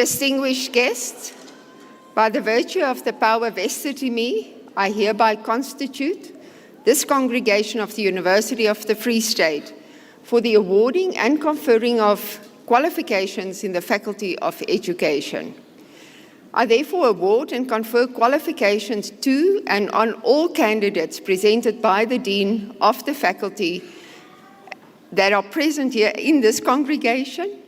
Distinguished guests, by the virtue of the power vested in me, I hereby constitute this congregation of the University of the Free State for the awarding and conferring of qualifications in the Faculty of Education. I therefore award and confer qualifications to and on all candidates presented by the Dean of the Faculty that are present here in this congregation.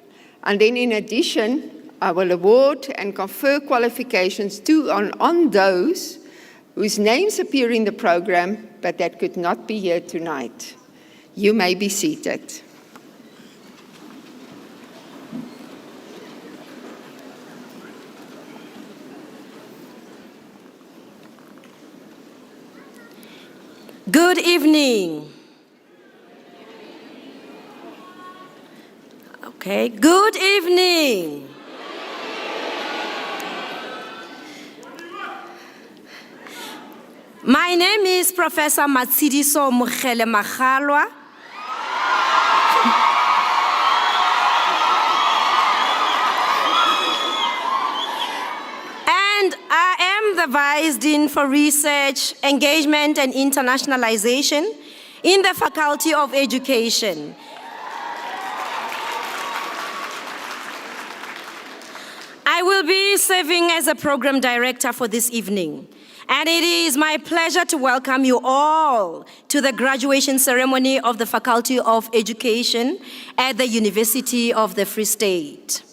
And then in addition, I will award and confer qualifications to and on those whose names appear in the program, but that could not be here tonight. You may be seated. Good evening. Okay, good evening. My name is Professor Matsidiso Mugele Magalwa. And I am the Vice Dean for Research, Engagement and Internationalization in the Faculty of Education. I will be serving as a program director for this evening. And it is my pleasure to welcome you all to the graduation ceremony of the Faculty of Education at the University of the Free State.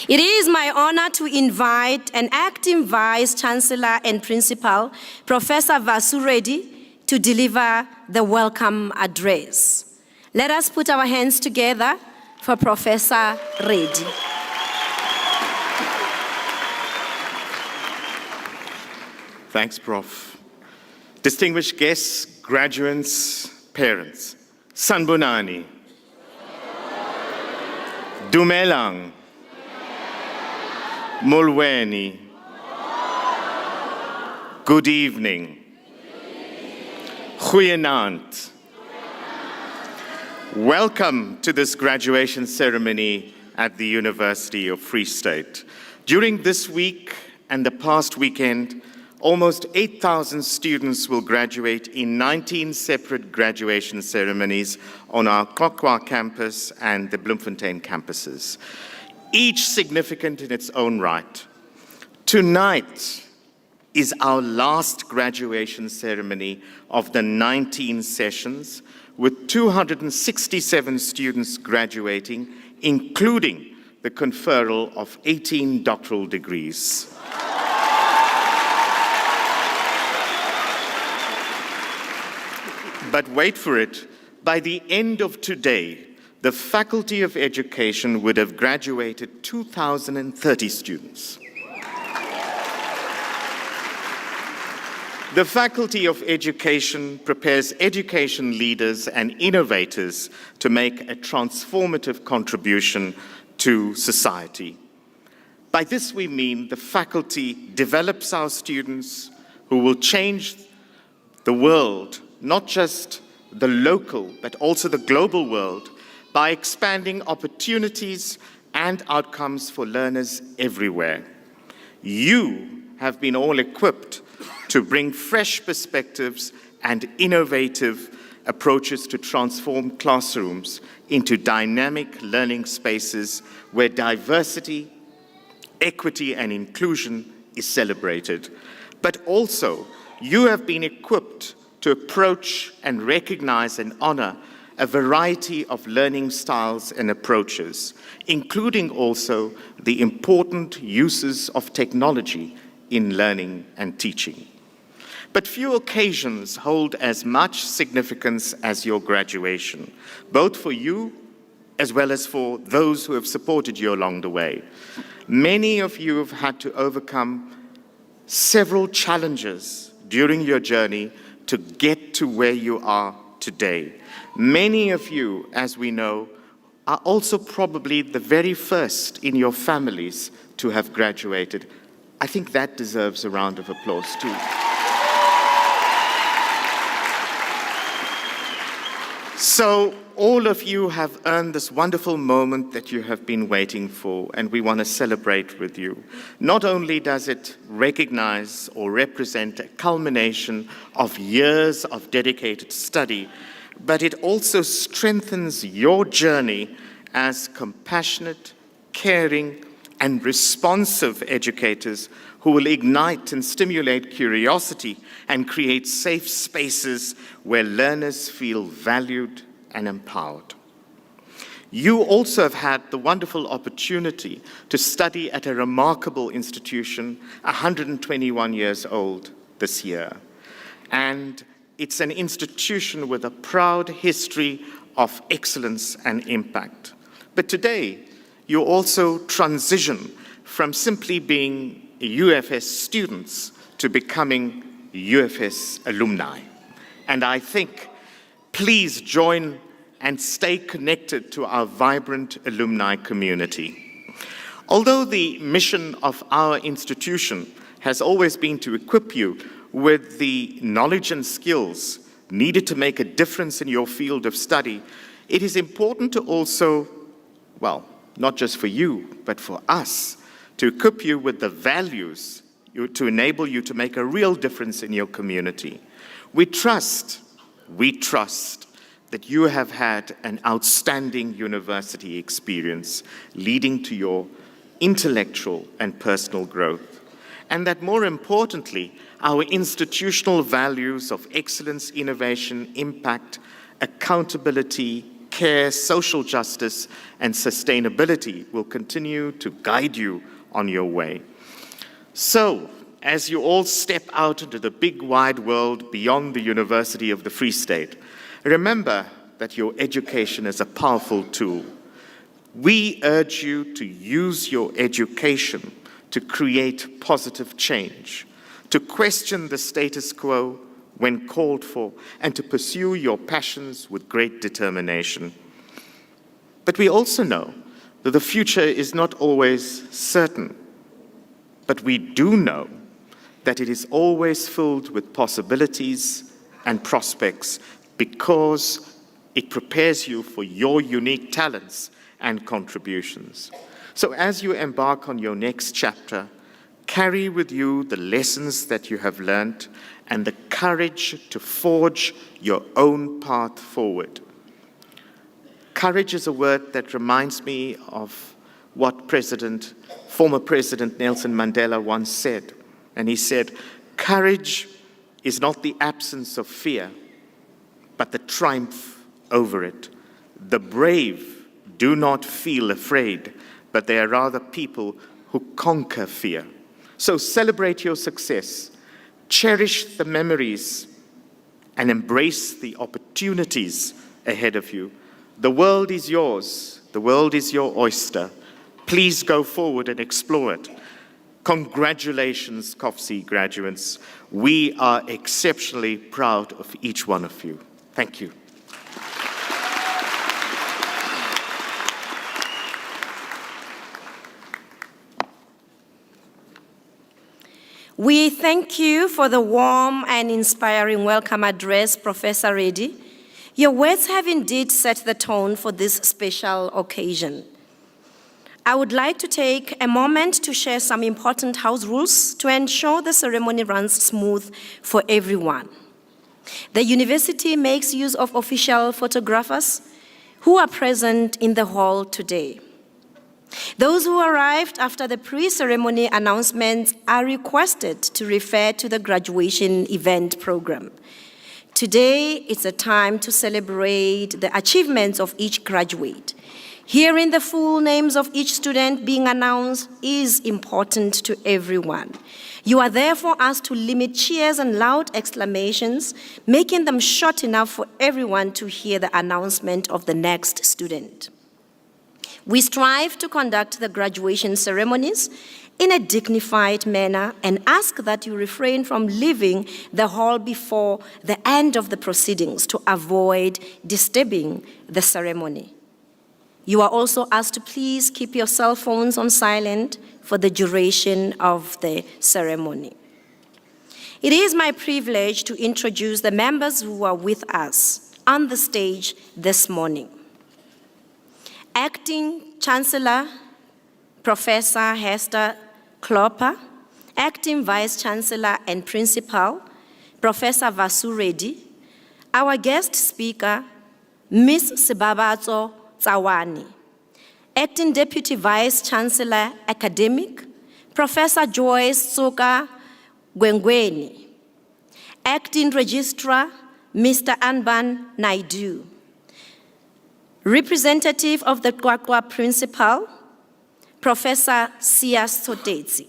It is my honor to invite an acting Vice Chancellor and Principal, Professor Vasu Reddy, to deliver the welcome address. Let us put our hands together for Professor Reddy. Thanks, Prof. Distinguished guests, graduates, parents, Sanbonani, Dumelang, Molweni, good evening, Goeienaand. Welcome to this graduation ceremony at the University of Free State. During this week and the past weekend, almost 8,000 students will graduate in 19 separate graduation ceremonies on our Kokwa campus and the Bloemfontein campuses, each significant in its own right. Tonight is our last graduation ceremony of the 19 sessions, with 267 students graduating, including the conferral of 18 doctoral degrees. But wait for it, by the end of today, the Faculty of Education would have graduated 2,030 students. The Faculty of Education prepares education leaders and innovators to make a transformative contribution to society. By this we mean the faculty develops our students who will change the world, not just the local, but also the global world, by expanding opportunities and outcomes for learners everywhere. You have been all equipped to bring fresh perspectives and innovative approaches to transform classrooms into dynamic learning spaces where diversity, equity, and inclusion is celebrated. But also, you have been equipped to approach and recognize and honor a variety of learning styles and approaches, including also the important uses of technology in learning and teaching. But few occasions hold as much significance as your graduation, both for you as well as for those who have supported you along the way. Many of you have had to overcome several challenges during your journey to get to where you are today. Many of you, as we know, are also probably the very first in your families to have graduated. I think that deserves a round of applause too. So all of you have earned this wonderful moment that you have been waiting for, and we want to celebrate with you. Not only does it recognize or represent a culmination of years of dedicated study, but it also strengthens your journey as compassionate, caring, and responsive educators who will ignite and stimulate curiosity and create safe spaces where learners feel valued and empowered. You also have had the wonderful opportunity to study at a remarkable institution, 121 years old this year. And it's an institution with a proud history of excellence and impact. But today, you also transition from simply being UFS students to becoming UFS alumni. And I think, please join and stay connected to our vibrant alumni community. Although the mission of our institution has always been to equip you with the knowledge and skills needed to make a difference in your field of study, it is important to also, well, not just for you, but for us, to equip you with the values to enable you to make a real difference in your community. We trust that you have had an outstanding university experience leading to your intellectual and personal growth, and that more importantly, our institutional values of excellence, innovation, impact, accountability, care, social justice, and sustainability will continue to guide you on your way. So, as you all step out into the big wide world beyond the University of the Free State, remember that your education is a powerful tool. We urge you to use your education to create positive change, to question the status quo when called for, and to pursue your passions with great determination. But we also know that the future is not always certain, but we do know that it is always filled with possibilities and prospects because it prepares you for your unique talents and contributions. So as you embark on your next chapter, carry with you the lessons that you have learned and the courage to forge your own path forward. Courage is a word that reminds me of what former President Nelson Mandela once said. And he said, "Courage is not the absence of fear, but the triumph over it. The brave do not feel afraid, but they are rather people who conquer fear." So celebrate your success, cherish the memories, and embrace the opportunities ahead of you. The world is yours. The world is your oyster. Please go forward and explore it. Congratulations, COFC graduates. We are exceptionally proud of each one of you. Thank you. We thank you for the warm and inspiring welcome address, Professor Reddy. Your words have indeed set the tone for this special occasion. I would like to take a moment to share some important house rules to ensure the ceremony runs smooth for everyone. The university makes use of official photographers who are present in the hall today. Those who arrived after the pre-ceremony announcements are requested to refer to the graduation event program. Today, it's a time to celebrate the achievements of each graduate. Hearing the full names of each student being announced is important to everyone. You are therefore asked to limit cheers and loud exclamations, making them short enough for everyone to hear the announcement of the next student. We strive to conduct the graduation ceremonies in a dignified manner and ask that you refrain from leaving the hall before the end of the proceedings to avoid disturbing the ceremony. You are also asked to please keep your cell phones on silent for the duration of the ceremony. It is my privilege to introduce the members who are with us on the stage this morning. Acting Chancellor, Professor Hester Klopper, Acting Vice Chancellor and Principal, Professor Vasu Reddy, our guest speaker, Ms. Sibabatso Tsawani, Acting Deputy Vice Chancellor Academic, Professor Joyce Tsoka Gwengweni, Acting Registrar, Mr. Anban Naidu, Representative of the Kwakwa Principal, Professor Sias Sotetsi,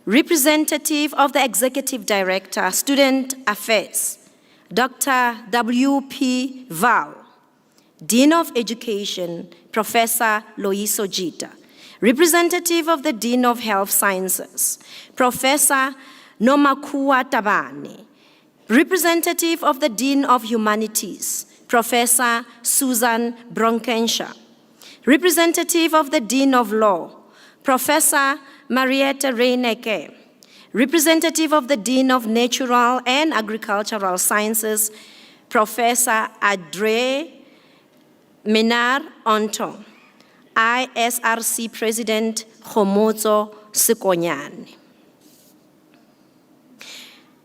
Representative of the Executive Director, Student Affairs, Dr. W.P. Val, Dean of Education, Professor Loiso Jita, Representative of the Dean of Health Sciences, Professor Nomakua Tabane, Representative of the Dean of Humanities, Professor Susan Bronkensha, Representative of the Dean of Law, Professor Marietta Reineke, Representative of the Dean of Natural and Agricultural Sciences, Professor Adre Menar Onto, ISRC President Khomotso Sikonyane.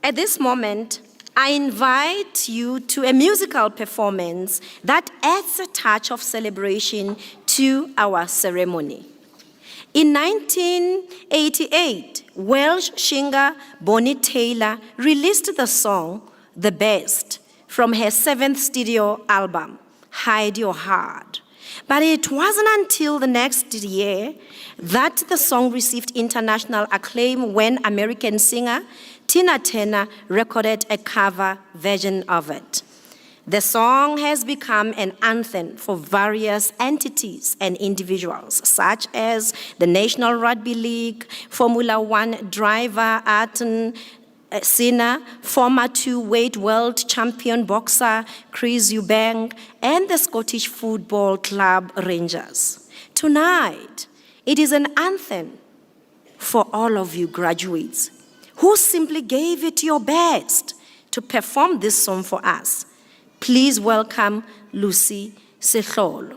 At this moment, I invite you to a musical performance that adds a touch of celebration to our ceremony. In 1988, Welsh singer Bonnie Taylor released the song The Best from her 7th studio album, Hide Your Heart. But it wasn't until the next year that the song received international acclaim when American singer Tina Turner recorded a cover version of it. The song has become an anthem for various entities and individuals, such as the National Rugby League, Formula One driver Ayrton Senna, former two-weight world champion boxer Chris Eubank, and the Scottish football club Rangers. Tonight, it is an anthem for all of you graduates who simply gave it your best to perform this song for us. Please welcome Lucy Sehlolo.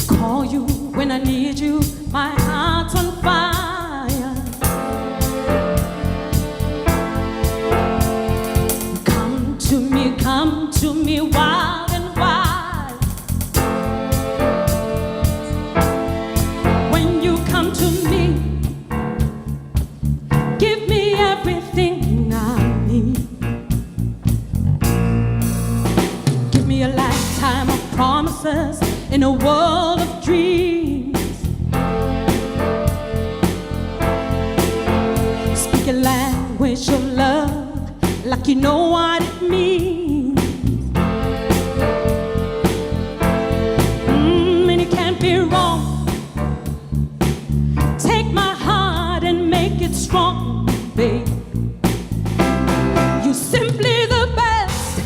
Call you when I need you, my heart's on fire. Come to me, wild and wild. When you come to me, give me everything I need. Give me a lifetime of promises in a world of dreams. Speak a language of love like you know what it means. And it can't be wrong. Take my heart and make it strong, babe. You're simply the best.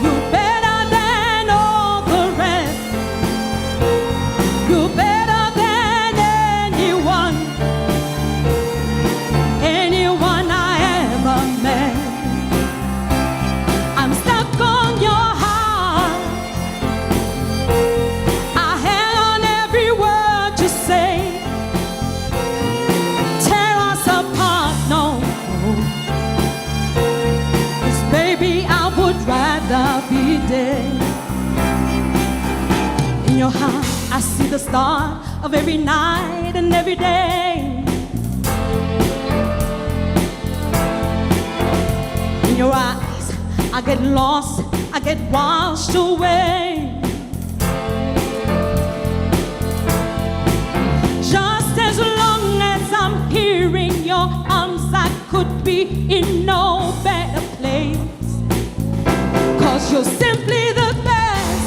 You're better than all the rest. You're better than anyone I ever met. I'm stuck on your heart. I hang on every word you say. Tear us apart, no. 'Cause baby, I would rather be dead. In your heart, I see the start of every night and every day. In your eyes, I get lost, I get washed away. Just as long as I'm here in your arms, I could be in no better place. 'Cause you're simply the best.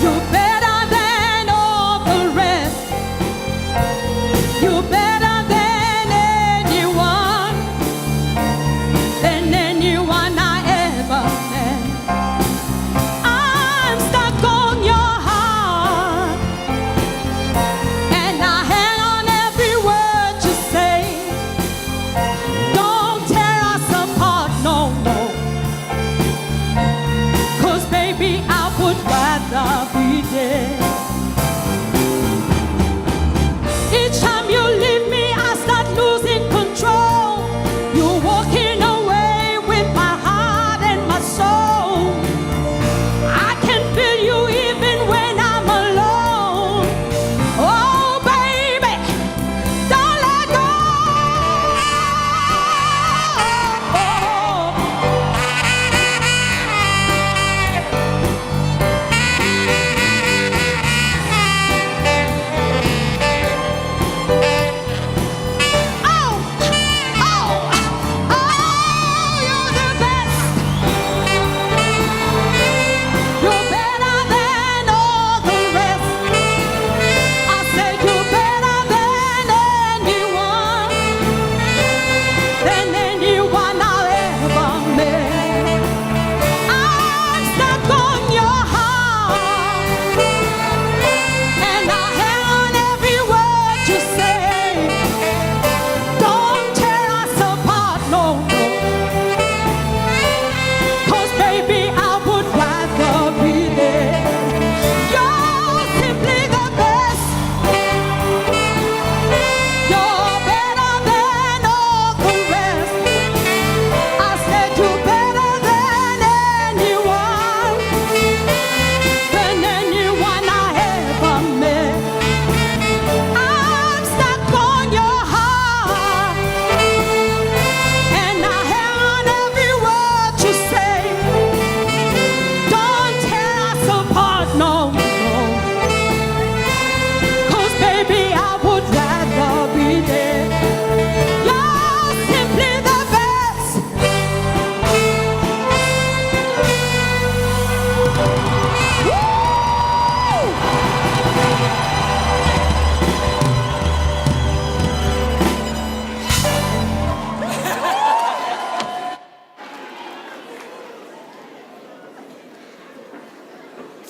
You're better than all the rest. You're better than anyone I ever met. I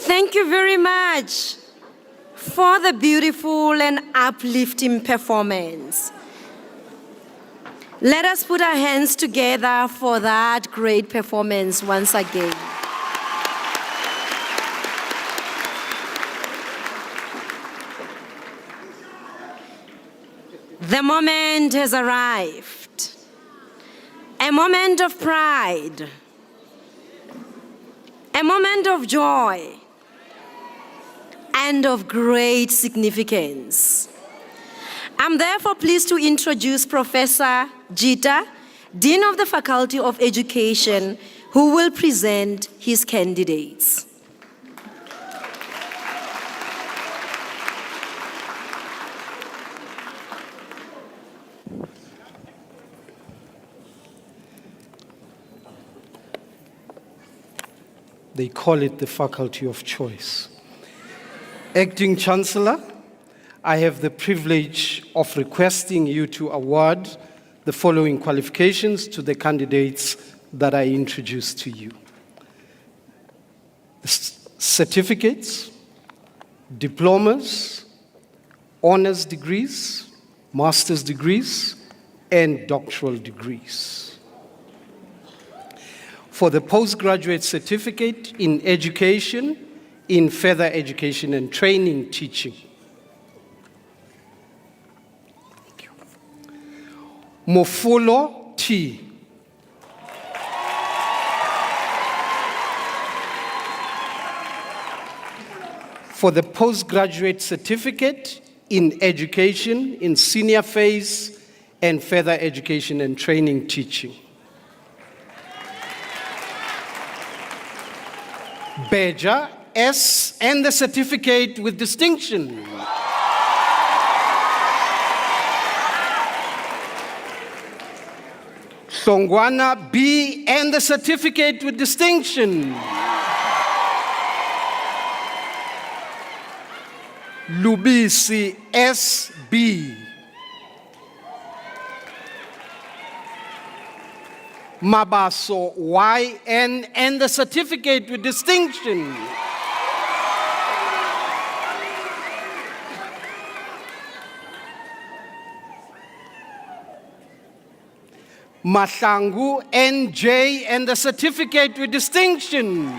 Thank you very much for the beautiful and uplifting performance. Let us put our hands together for that great performance once again. The moment has arrived. A moment of pride. A moment of joy. And of great significance. I'm therefore pleased to introduce Professor Jita, Dean of the Faculty of Education, who will present his candidates. They call it the faculty of choice. Acting Chancellor, I have the privilege of requesting you to award the following qualifications to the candidates that I introduce to you. Certificates, diplomas, honors degrees, master's degrees, and doctoral degrees. For the postgraduate certificate in education, in further education and training teaching. Mofulo T. For the postgraduate certificate in education, in senior phase, and further education and training teaching. Beja S. and the certificate with distinction. Songwana B. and the certificate with distinction. Lubisi S.B. Mabaso Y.N. and the certificate with distinction. Mahlangu N.J. and the certificate with distinction.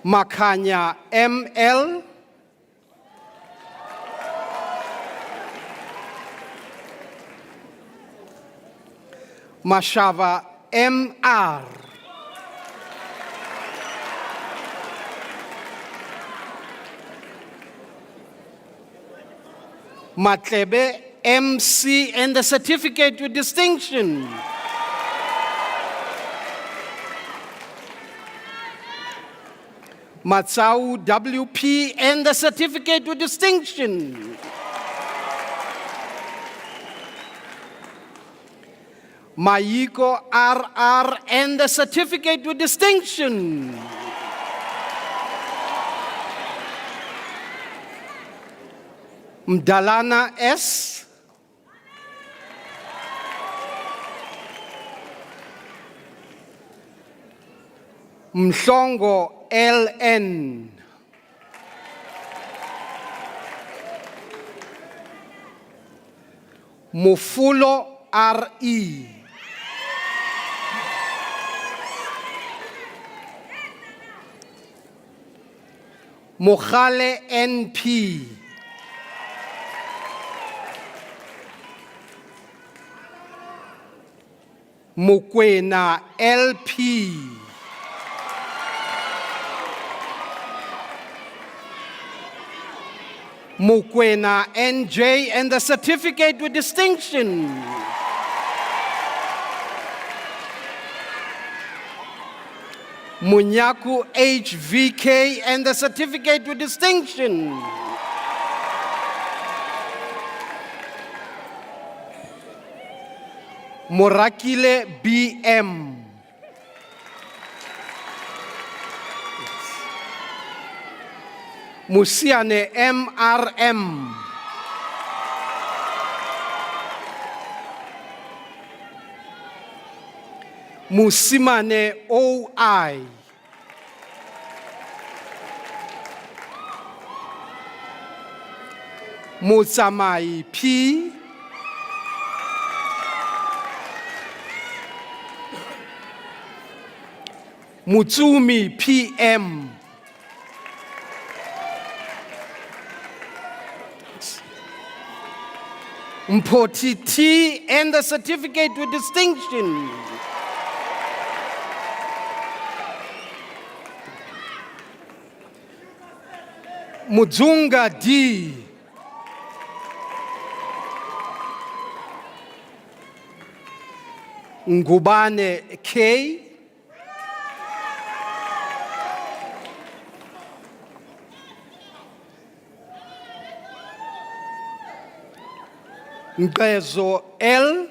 Makanya M.L. Mashava M.R. Matlebe M.C. and the certificate with distinction. Matsau W.P. and the certificate with distinction. Mayiko R.R. and the certificate with distinction. Mdalana S. Mhlongo L.N. Mufulo R.E. Mohale N.P. Mukwena L.P. Mukwena N.J. and the certificate with distinction. Munyaku H.V.K. and the certificate with distinction. Morakile B.M. Musiane M.R.M. Musimane OI. Mutsamai P. Mutsumi PM. Mpoti T and the certificate with distinction. Mudzunga D. Ngubane K. Ngqezo L.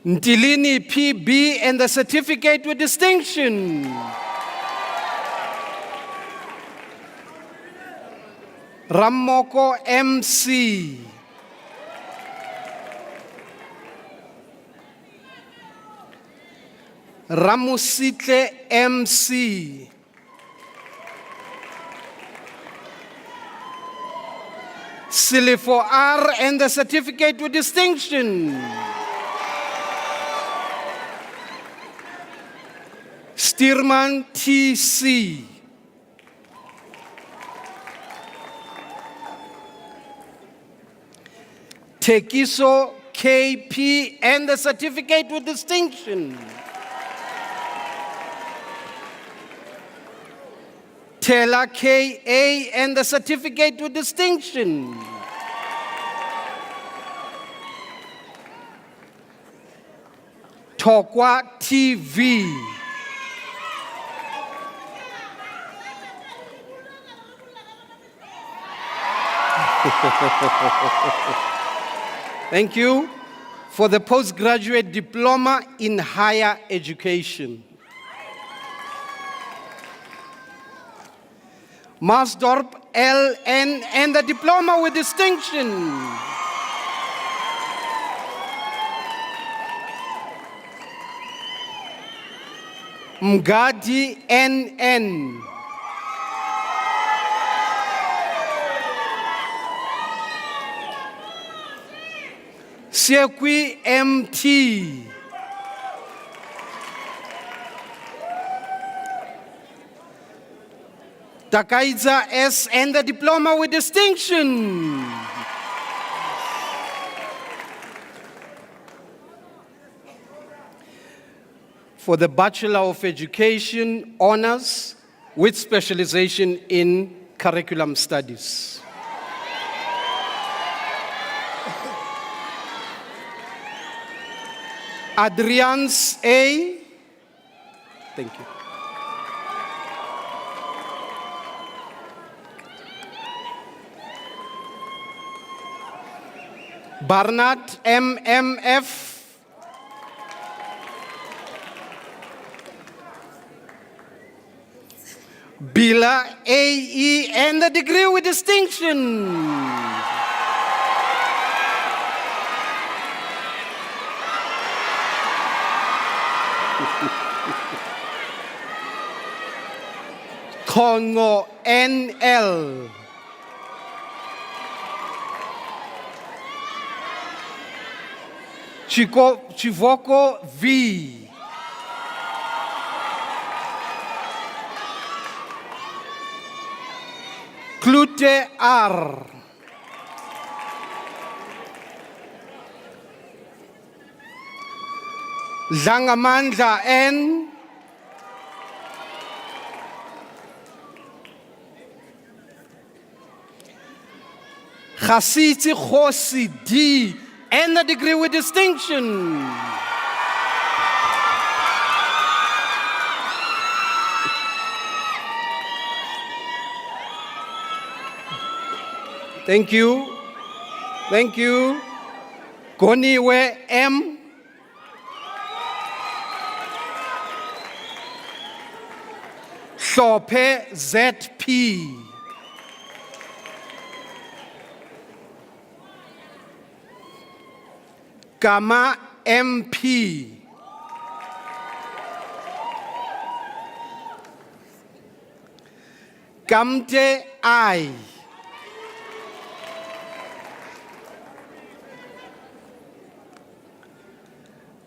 Ntilini PB and the certificate with distinction. Ramoko MC. Ramusitle MC. Silifo R and the certificate with distinction. Stearman TC. Tekiso KP and the certificate with distinction. Tela KA and the certificate with distinction. Tokwa TV. Thank you for the postgraduate diploma in higher education. Maasdorp LN and the diploma with distinction. Mgadi NN. Siekwi MT. Takaiza S and the diploma with distinction. For the Bachelor of Education honors with specialization in curriculum studies. Adrians A. Thank you. Barnett MMF. Bila AE and the degree with distinction. Kongo NL. Chivoko V. Klute R. Zangamandla N. Khasiti Khosi D. And the degree with distinction. Thank you. Thank you. Koniwe M. Sope ZP. Gama MP. Gamte I.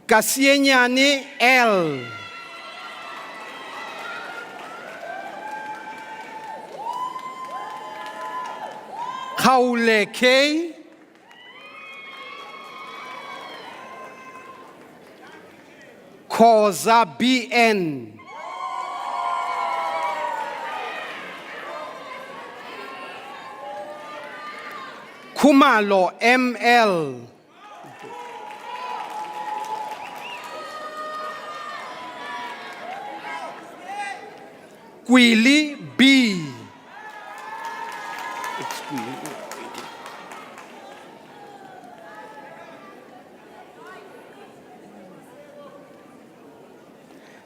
Kasienyane L. Kaule K. Koza BN. Kumalo ML. Kwili B.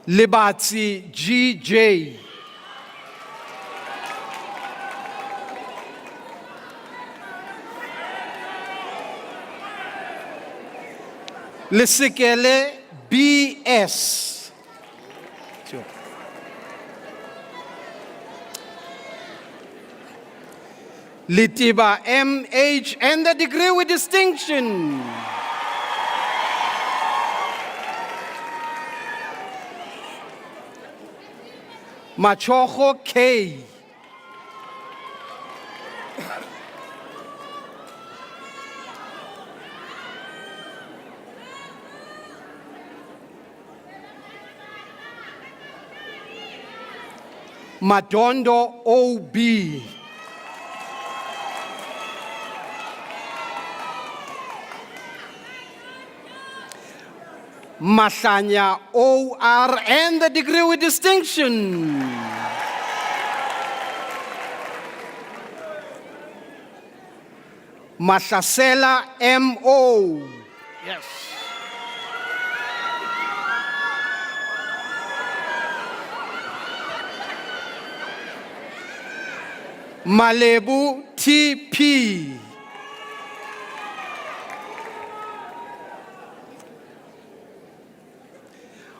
Libatsi GJ. Lisikele BS. Litiba MH and the degree with distinction. Machojo K. Madondo OB. Masanya OR and the degree with distinction. Mashasela MO. Yes. Malebu TP.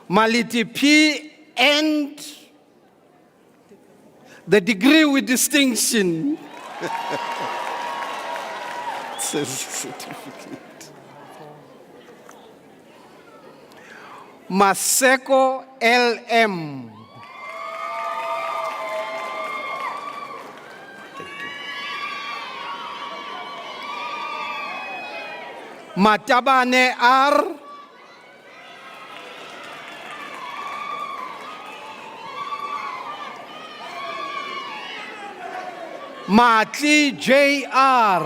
Maliti P and the degree with distinction. Certificate. Maseko LM. Matabane R. Matli JR.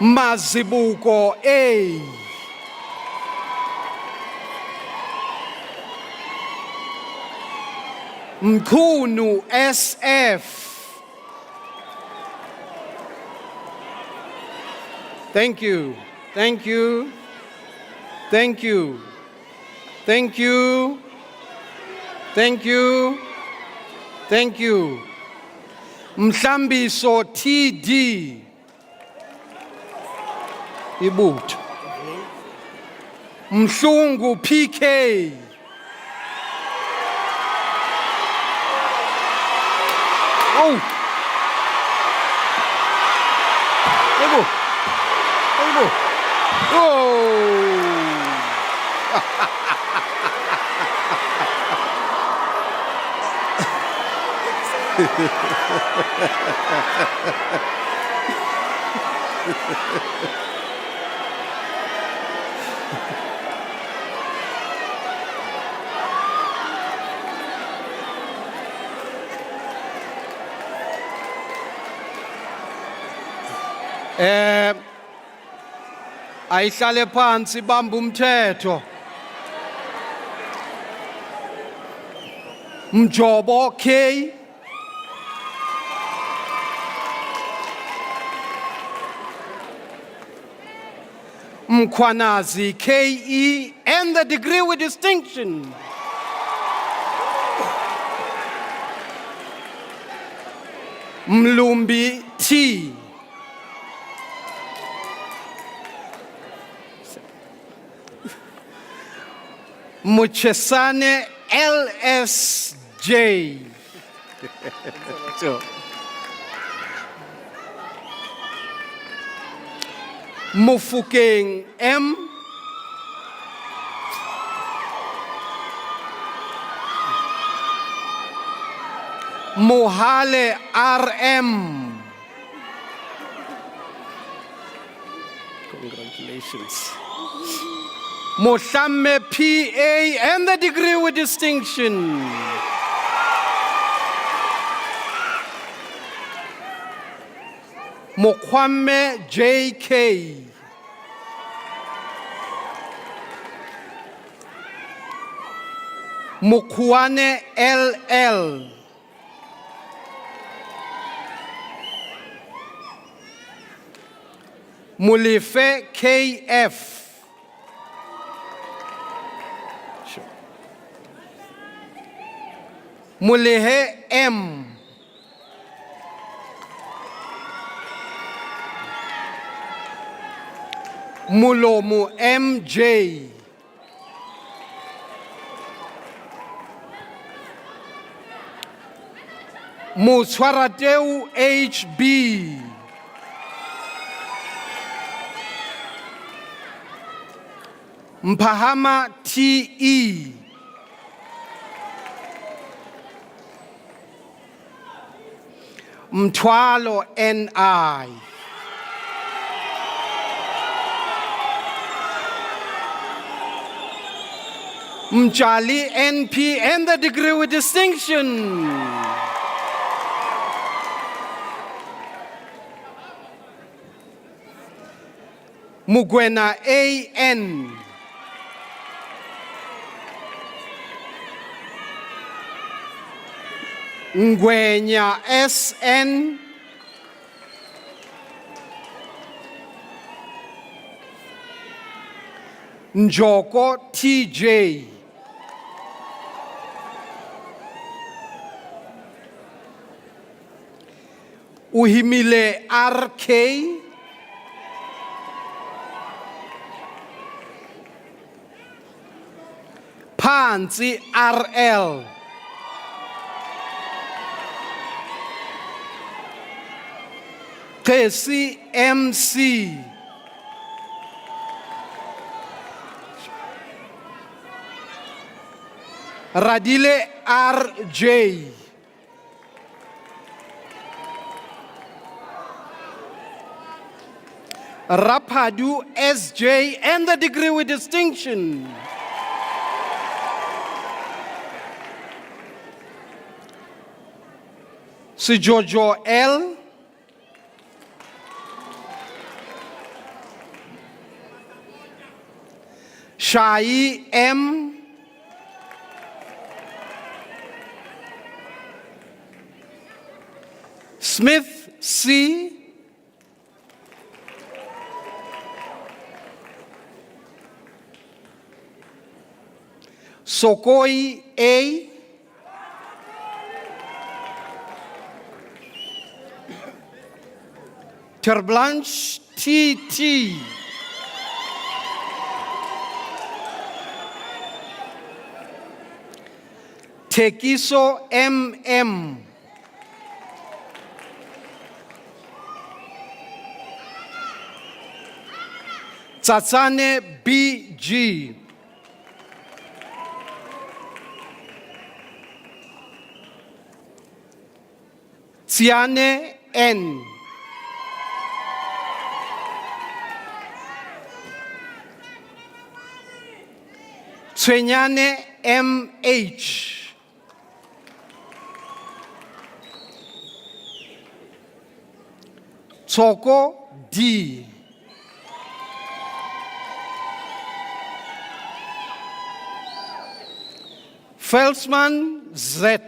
Mazibuko A. Mkunu SF. Thank you. Thank you. Thank you. Thank you. Thank you. Thank you. Mhlambiso TD. Ibut. Mhlungu PK. Oh. Ibu. Ibu. Oh. Ayihlale phansi bamba umthetho. Mjobo K. Mkwanazi KE and the degree with distinction. Mlumbi T. Muchesane LSJ. Mufukeng M. Mohale RM. Congratulations. Moshame PA and the degree with distinction. Mokwame JK. Mokwane LL. Mulife KF. Mulehe M. Mulomu MJ. Muswarateu HB. Mpahama TE. Mtwalo NI. Mjali NP and the degree with distinction. Mugwena AN. Ngwenya SN. Njoko TJ. Uhimile RK. Phansi RL. Kesi MC. Radile RJ. Rapadu SJ and the degree with distinction. Sijojo L. Shai M. Smith C. Sokoi A. Terblanche TT. Tekiso MM. Tsatsane BG. Tsiane N. Tsenyane MH. Tsoko D. Felsman Z.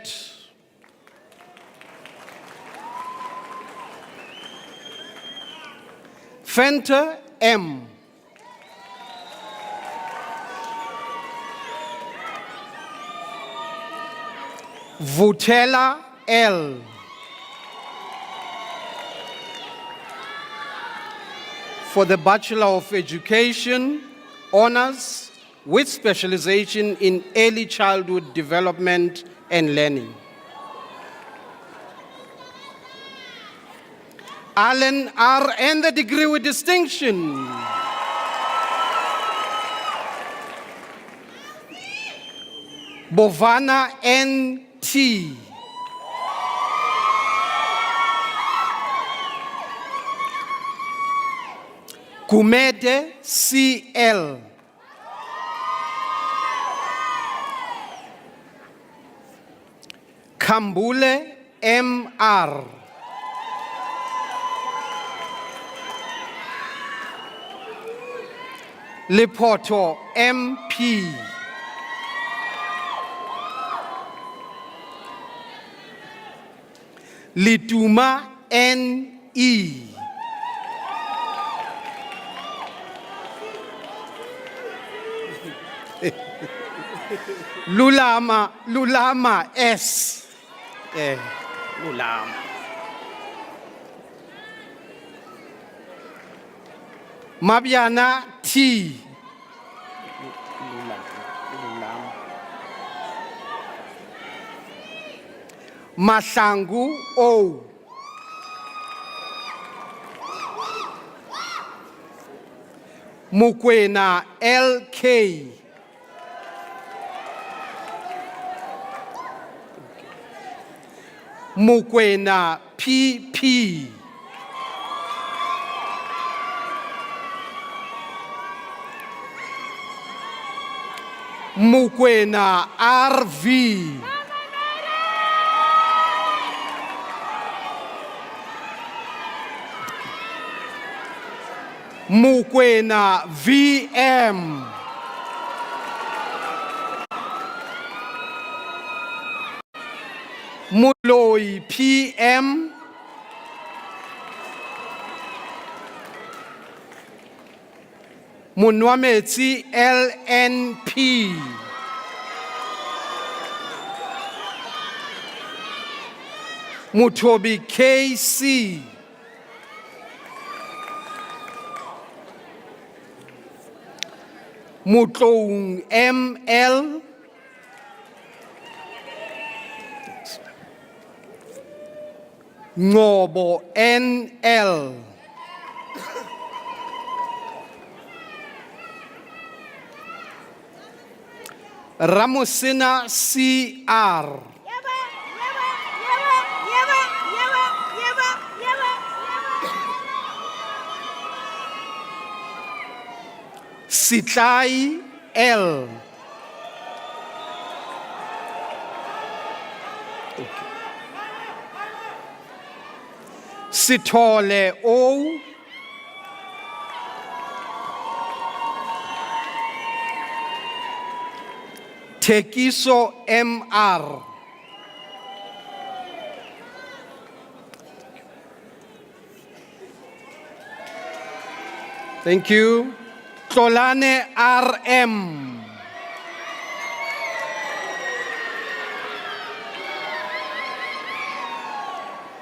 Fenter M. Vutela L. for the Bachelor of Education, Honors, with specialization in Early Childhood Development and Learning. Alan R. and the degree with distinction. Bovana N.T. Kumede C.L. Kambule M.R. Lepoto M.P. Lituma N.E. Lulama S. Lulama. Mabiana T. Lulama. Masangu O. Mukwena LK. Mukwena PP. Mukwena RV. Mukwena VM. Muloi PM. Munwametsi LNP. Mutobi KC. Mutlong ML. Ngobo NL. Ramosina CR. Sitlai L. Sithole O. Tekiso MR. Thank you. Tolane RM.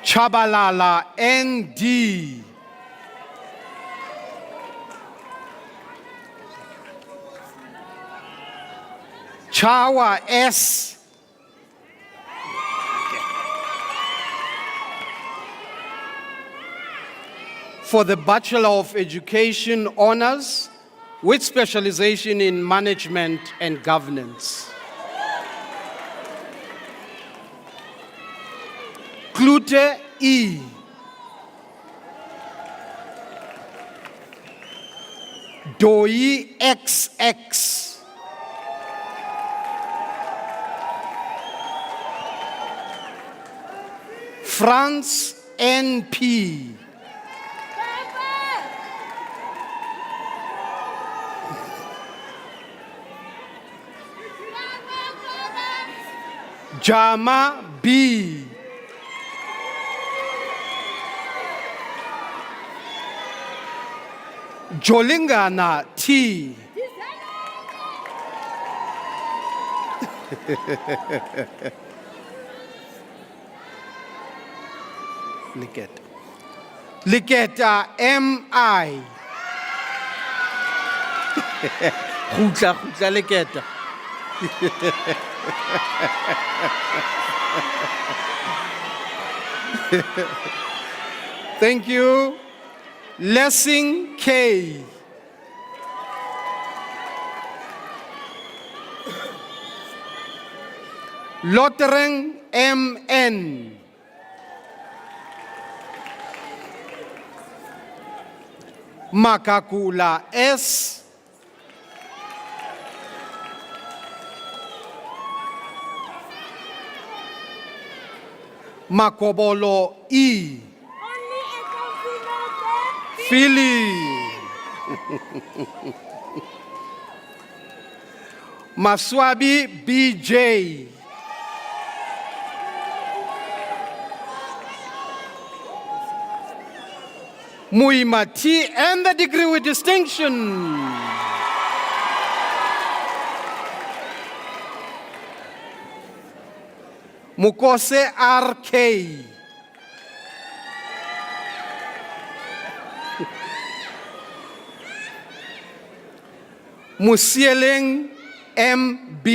Chabalala ND. Chawa S. For the Bachelor of Education Honors with specialization in Management and Governance. Klute E. Doi XX. France NP. Jama B. Jolingana T. Liketa MI. Khutla leketa. Thank you. Lessing K. Lottering MN. Makakula S. Makobolo E. Philly. Maswabi BJ. Muimati and the degree with distinction. Mukose RK. Musieleng MB.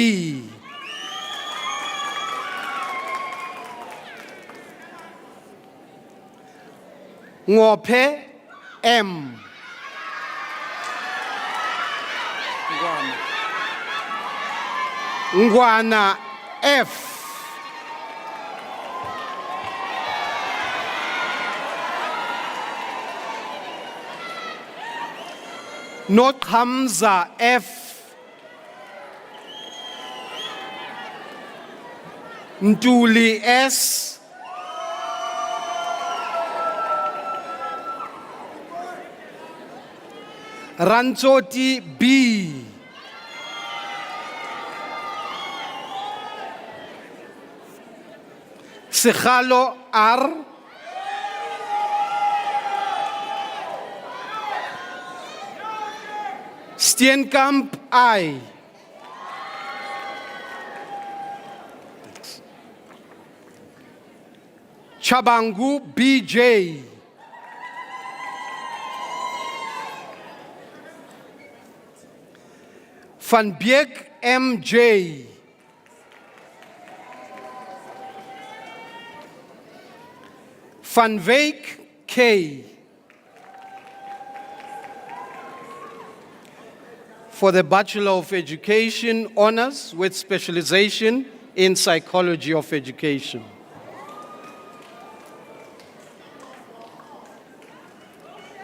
Ngope M. Ngwana F. Not Hamza F. Ntuli S. Ranchoti B. Sekhalo R. Steenkamp I. Chabangu BJ. Van Beek MJ. Van Wyk K. For the Bachelor of Education honors with specialization in Psychology of Education.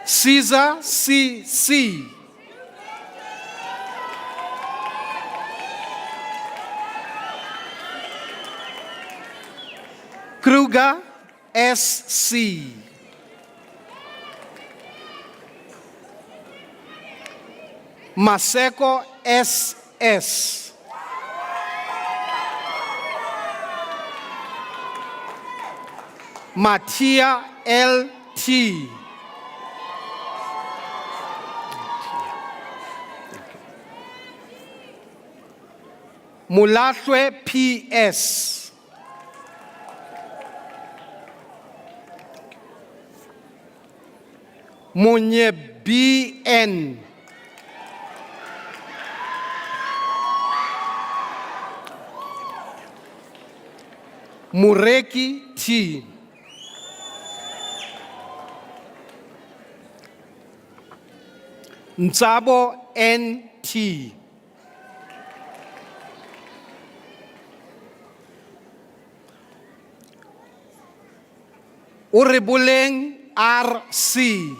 Caesar CC. Kruger SC. Maseko SS. Matia LT. Mulahlwe PS. Munye BN. Mureki T. Ntsabo NT. Urebuleng RC.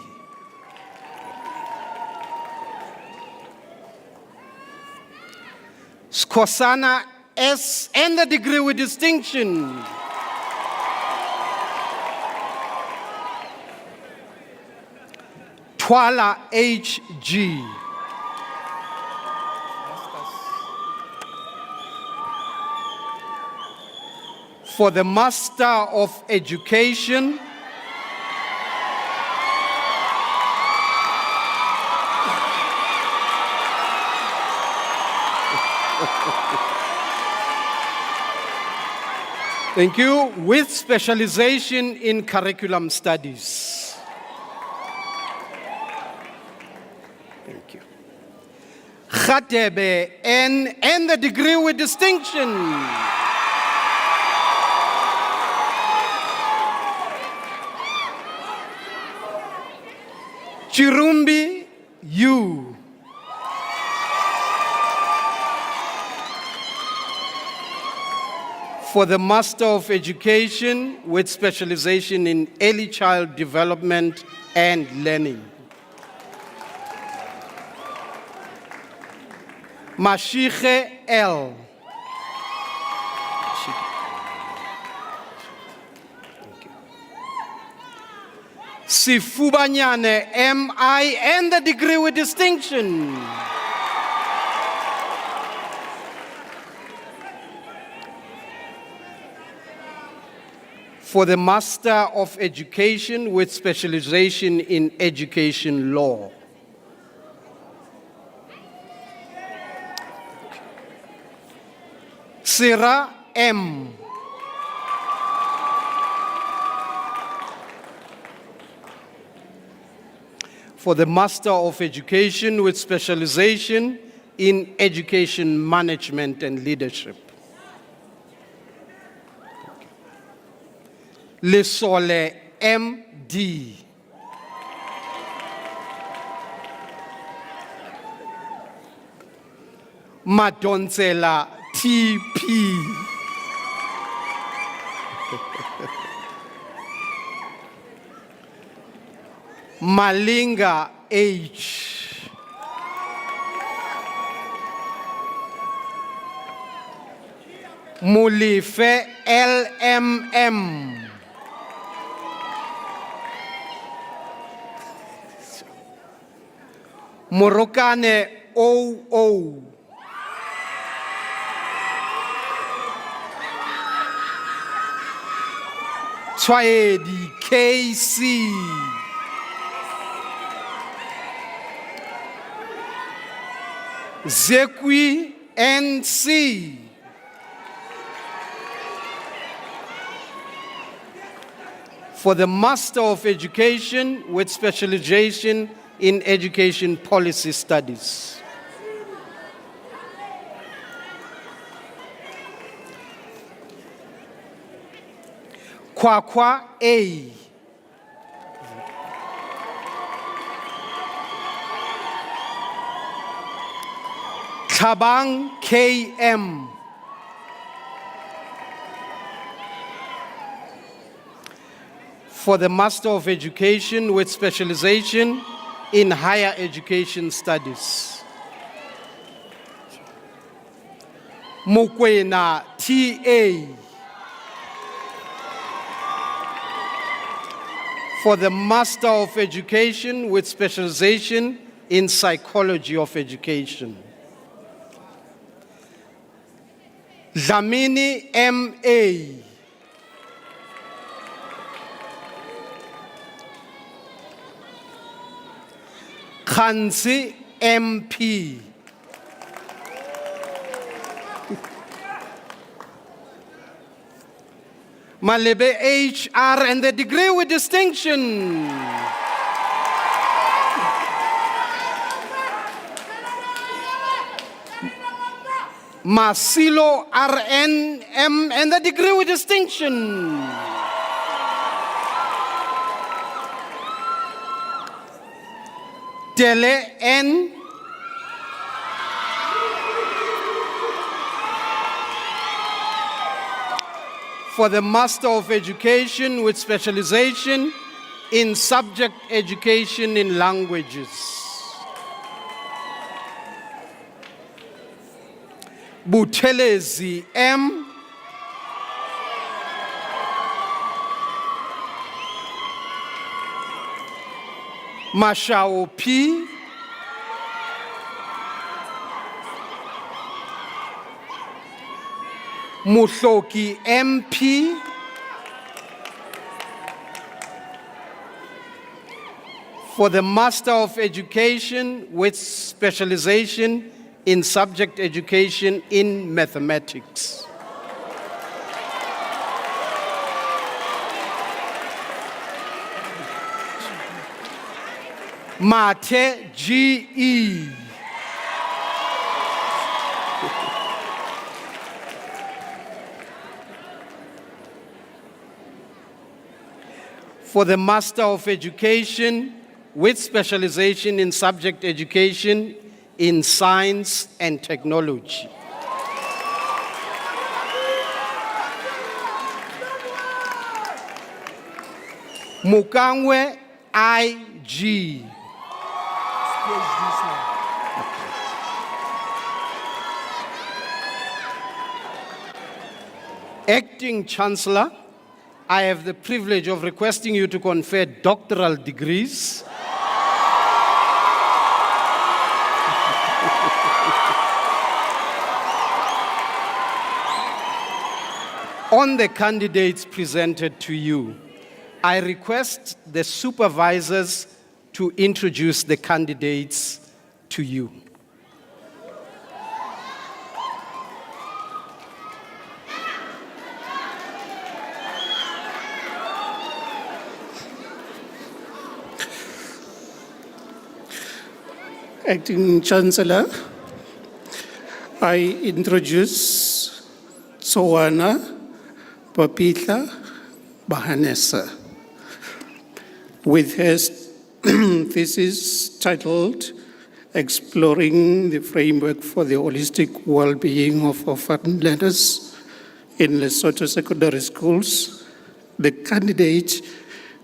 Skosana S and the degree with distinction. Twala HG. For the Master of Education, thank you, with specialization in curriculum studies. Thank you. Gadebe N and the degree with distinction. Chirumbi U. For the Master of Education with specialization in early child development and learning. Mashike L. Sifubanyane M.I. and the degree with distinction. For the Master of Education with specialization in education law. Sira M. For the Master of Education with specialization in education management and leadership. Lesole M.D. Madonsela T.P. Malinga H. Mulife LMM. Morokane OO. Twaedi KC. Zekwi NC. For the Master of Education with specialization in education policy studies. Kwakwa A. Tabang KM. For the Master of Education with specialization in higher education studies. Mokwena TA. For the Master of Education with specialization in psychology of education. Dlamini M.A. Khansi MP. Malebe HR and the degree with distinction. Masilo RNM and the degree with distinction. Dele N. For the Master of Education with specialization in subject education in languages. Buthelezi M. Mashao P. Muhloki MP. For the Master of Education with specialization in subject education in mathematics. Mate GE. for the Master of Education with specialization in subject education in science and technology. Mukangwe I.G. Acting Chancellor, I have the privilege of requesting you to confer doctoral degrees on the candidates presented to you. I request the supervisors to introduce the candidates to you. Acting Chancellor, I introduce Tsowana Papitla Bahanesa with her thesis titled Exploring the Framework for the Holistic Well-Being of Orphan Learners in Lesotho Secondary Schools. The candidates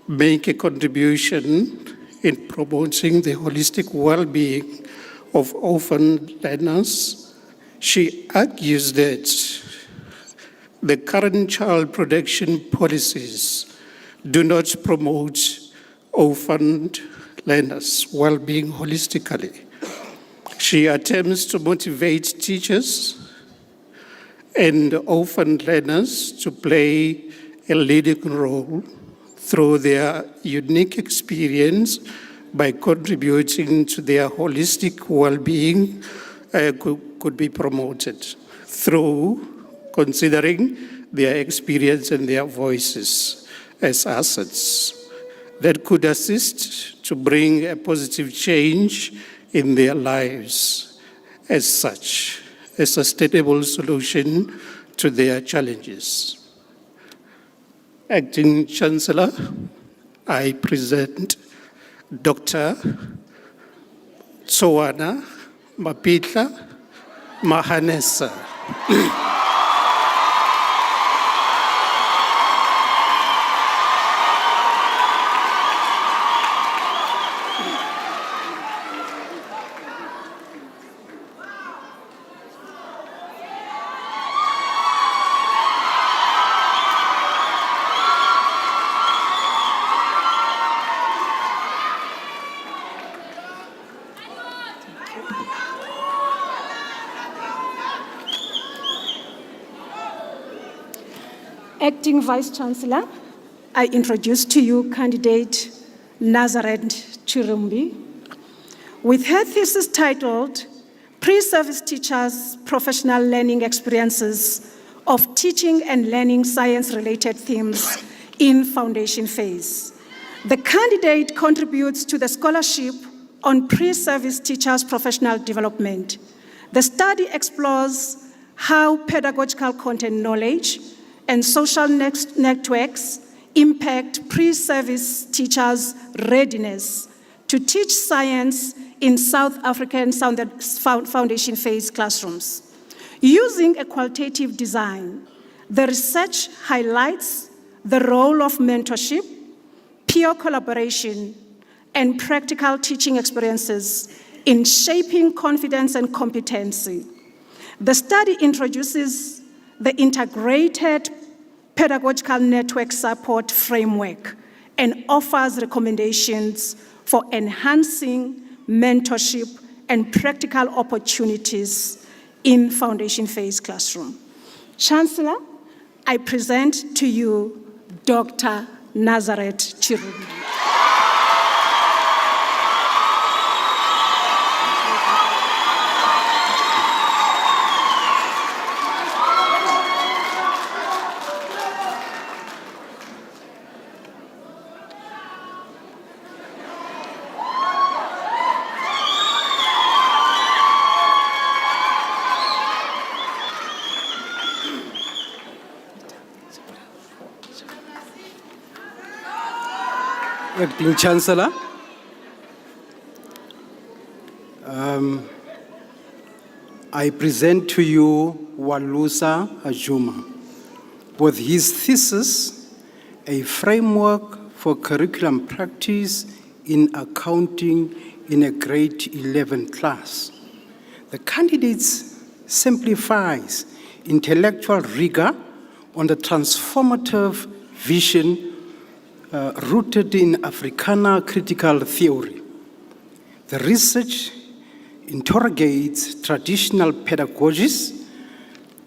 make a contribution in promoting the holistic well-being of orphan learners. She argues that the current child protection policies do not promote orphan learners' well-being holistically. She attempts to motivate teachers and orphan learners to play a leading role through their unique experience by contributing to their holistic well-being could be promoted through considering their experience and their voices as assets that could assist to bring a positive change in their lives. As such, a sustainable solution to their challenges. Acting Chancellor, I present Dr. Tsowana Mapitla Mahanesa. Acting Vice-Chancellor, I introduce to you candidate Nazareth Chirumbi with her thesis titled Pre-Service Teachers' Professional Learning Experiences of Teaching and Learning Science-Related Themes in Foundation Phase. The candidate contributes to the scholarship on pre-service teachers' professional development. The study explores how pedagogical content knowledge and social networks impact pre-service teachers' readiness to teach science in South African foundation phase classrooms. Using a qualitative design, the research highlights the role of mentorship, peer collaboration, and practical teaching experiences in shaping confidence and competency. The study introduces the integrated pedagogical network support framework and offers recommendations for enhancing mentorship and practical opportunities in foundation phase classroom. Chancellor, I present to you Dr. Nazareth Chirumbi. Acting Chancellor, I present to you Walusa Ajuma with his thesis, A Framework for Curriculum Practice in Accounting in a Grade 11 Class. The candidate simplifies intellectual rigor on the transformative vision rooted in Africana critical theory. The research interrogates traditional pedagogies,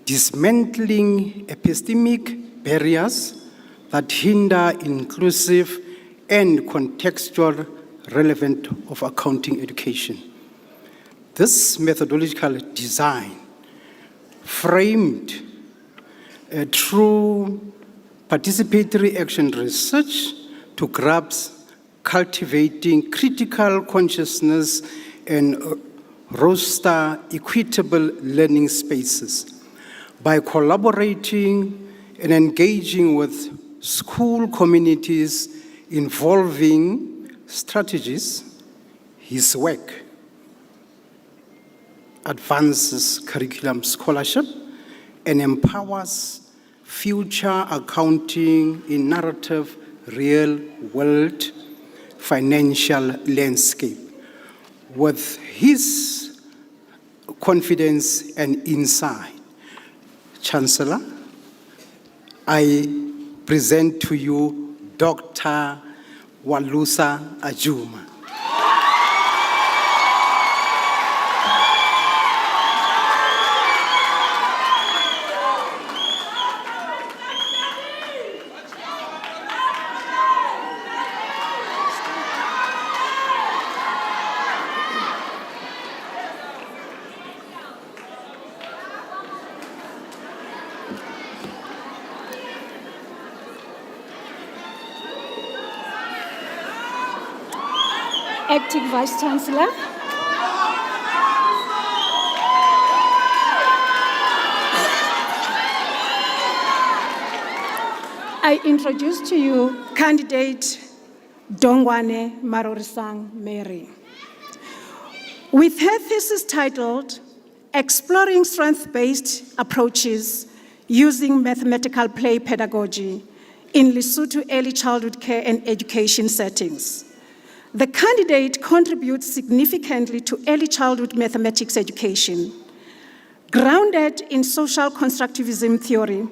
dismantling epistemic barriers that hinder inclusive and contextual relevance of accounting education. This methodological design framed a true participatory action research to grasp cultivating critical consciousness and roster equitable learning spaces. By collaborating and engaging with school communities involving strategies, his work advances curriculum scholarship and empowers future accounting in narrative real-world financial landscape. With his confidence and insight, Chancellor, I present to you Dr. Walusa Ajuma. Acting Vice Chancellor. I introduce to you candidate Dongwane Marorisang Mary. With her thesis titled, Exploring Strength-Based Approaches Using Mathematical Play Pedagogy in Lesotho Early Childhood Care and Education Settings. The candidate contributes significantly to early childhood mathematics education. Grounded in social constructivism theory,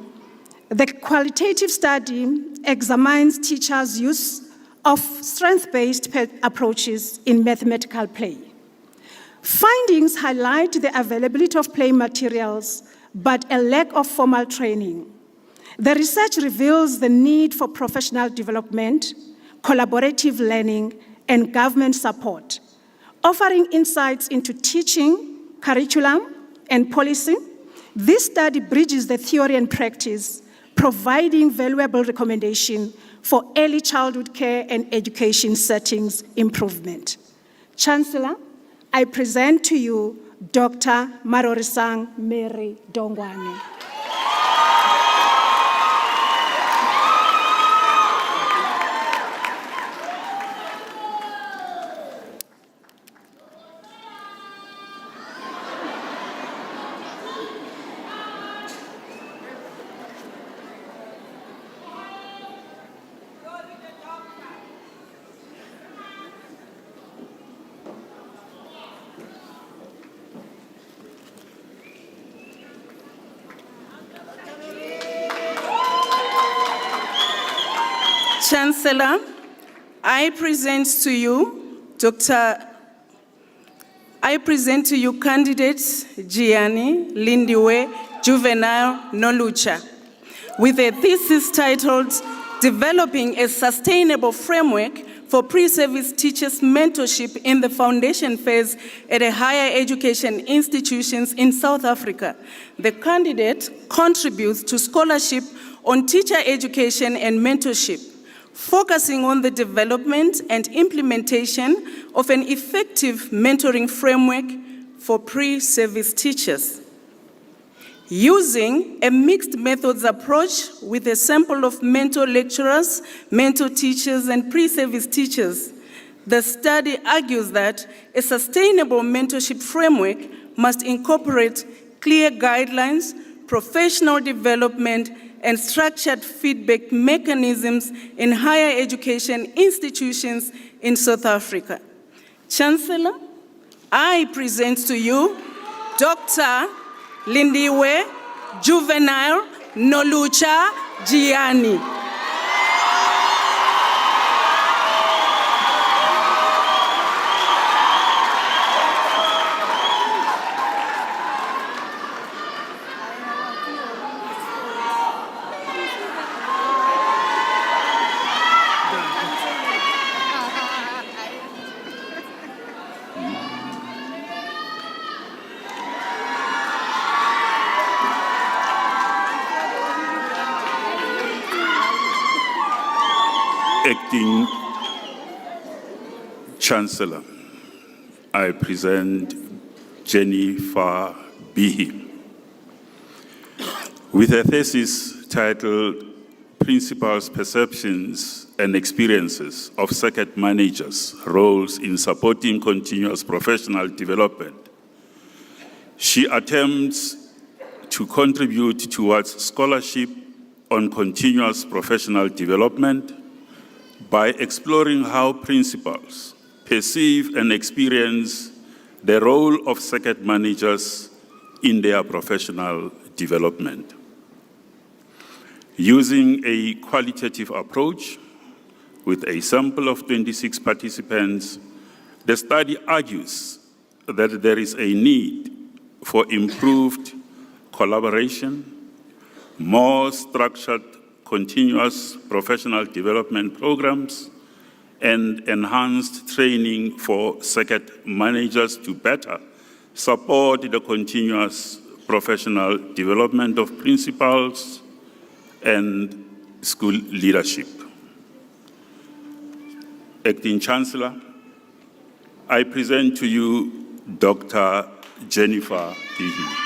the qualitative study examines teachers' use of strength-based approaches in mathematical play. Findings highlight the availability of play materials, but a lack of formal training. The research reveals the need for professional development, collaborative learning, and government support, offering insights into teaching, curriculum, and policy. This study bridges the theory and practice, providing valuable recommendation for early childhood care and education settings improvement. Chancellor, I present to you Dr. Marorisang Mary Dongwane. Chancellor, I present to you candidates Gianni Lindiwe Juvenile Nolucha with a thesis titled Developing a Sustainable Framework for Pre-Service Teachers Mentorship in the Foundation Phase at a Higher Education Institutions in South Africa. The candidate contributes to scholarship on teacher education and mentorship, focusing on the development and implementation of an effective mentoring framework for pre-service teachers. Using a mixed methods approach with a sample of mentor lecturers, mentor teachers, and pre-service teachers, the study argues that a sustainable mentorship framework must incorporate clear guidelines, professional development, and structured feedback mechanisms in higher education institutions in South Africa. Chancellor, I present to you Dr. Lindiwe Juvenile Nolucha Gianni. Acting Chancellor, I present Jennifer Bihi with a thesis titled Principals' Perceptions and Experiences of Circuit Managers' Roles in Supporting Continuous Professional Development. She attempts to contribute towards scholarship on continuous professional development by exploring how principals perceive and experience the role of circuit managers in their professional development. Using a qualitative approach with a sample of 26 participants, the study argues that there is a need for improved collaboration, more structured continuous professional development programs, and enhanced training for circuit managers to better support the continuous professional development of principals and school leadership. Acting Chancellor, I present to you Dr. Jennifer Bihi.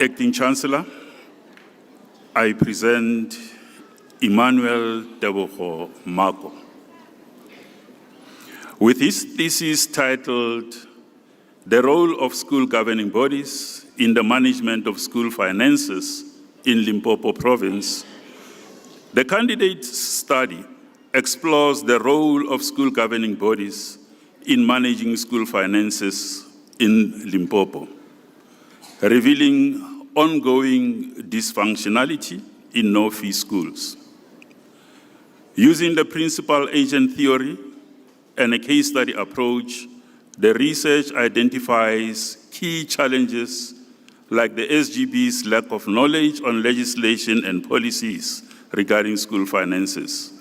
Acting Chancellor, I present Emmanuel Tebogo Mako with his thesis titled The Role of School Governing Bodies in the Management of School Finances in Limpopo Province. The candidate's study explores the role of school governing bodies in managing school finances in Limpopo, revealing ongoing dysfunctionality in no-fee schools. Using the principal-agent theory and a case study approach, the research identifies key challenges like the SGB's lack of knowledge on legislation and policies regarding school finances,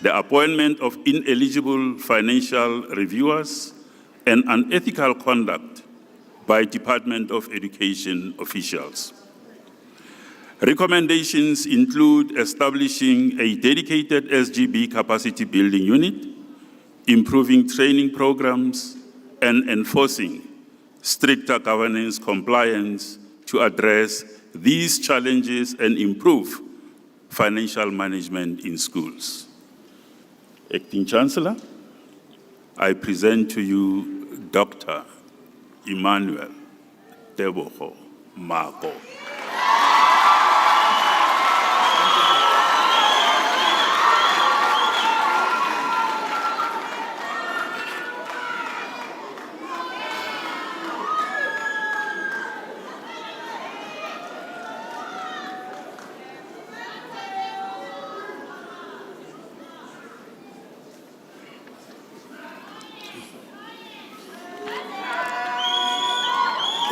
the appointment of ineligible financial reviewers, and unethical conduct by Department of Education officials. Recommendations include establishing a dedicated SGB capacity building unit, improving training programs, and enforcing stricter governance compliance to address these challenges and improve financial management in schools. Acting Chancellor, I present to you Dr. Emmanuel Tebogo Mako.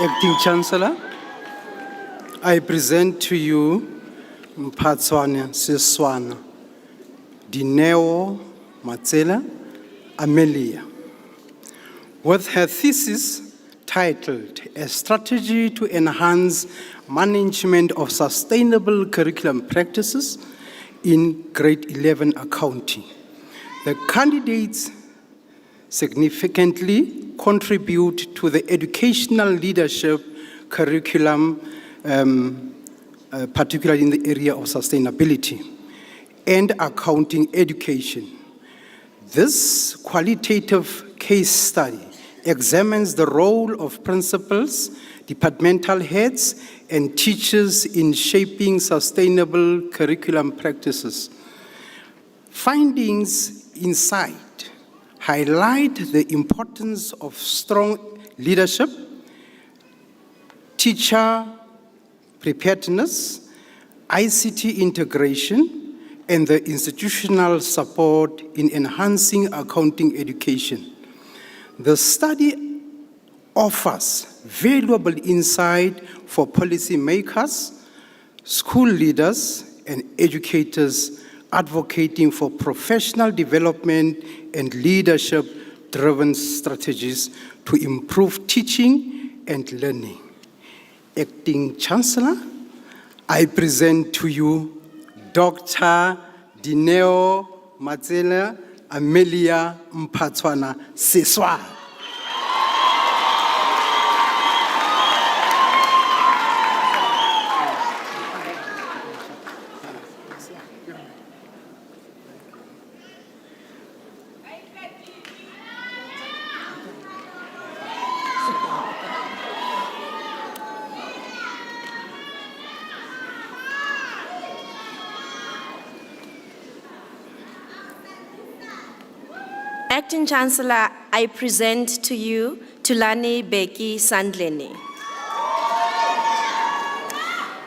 Acting Chancellor, I present to you Mpatswane Siswana, Dineo Matsela, Amelia. With her thesis titled A Strategy to Enhance Management of Sustainable Curriculum Practices in Grade 11 Accounting, the candidates significantly contribute to the educational leadership curriculum, particularly in the area of sustainability and accounting education. This qualitative case study examines the role of principals, departmental heads, and teachers in shaping sustainable curriculum practices. Findings inside highlight the importance of strong leadership, teacher preparedness, ICT integration, and the institutional support in enhancing accounting education. The study offers valuable insight for policymakers, school leaders, and educators advocating for professional development and leadership-driven strategies to improve teaching and learning. Acting Chancellor, I present to you Dr. Dineo Matsela Amelia Mpatswana Seswa. Acting Chancellor, I present to you Thulani Beki Sandleni.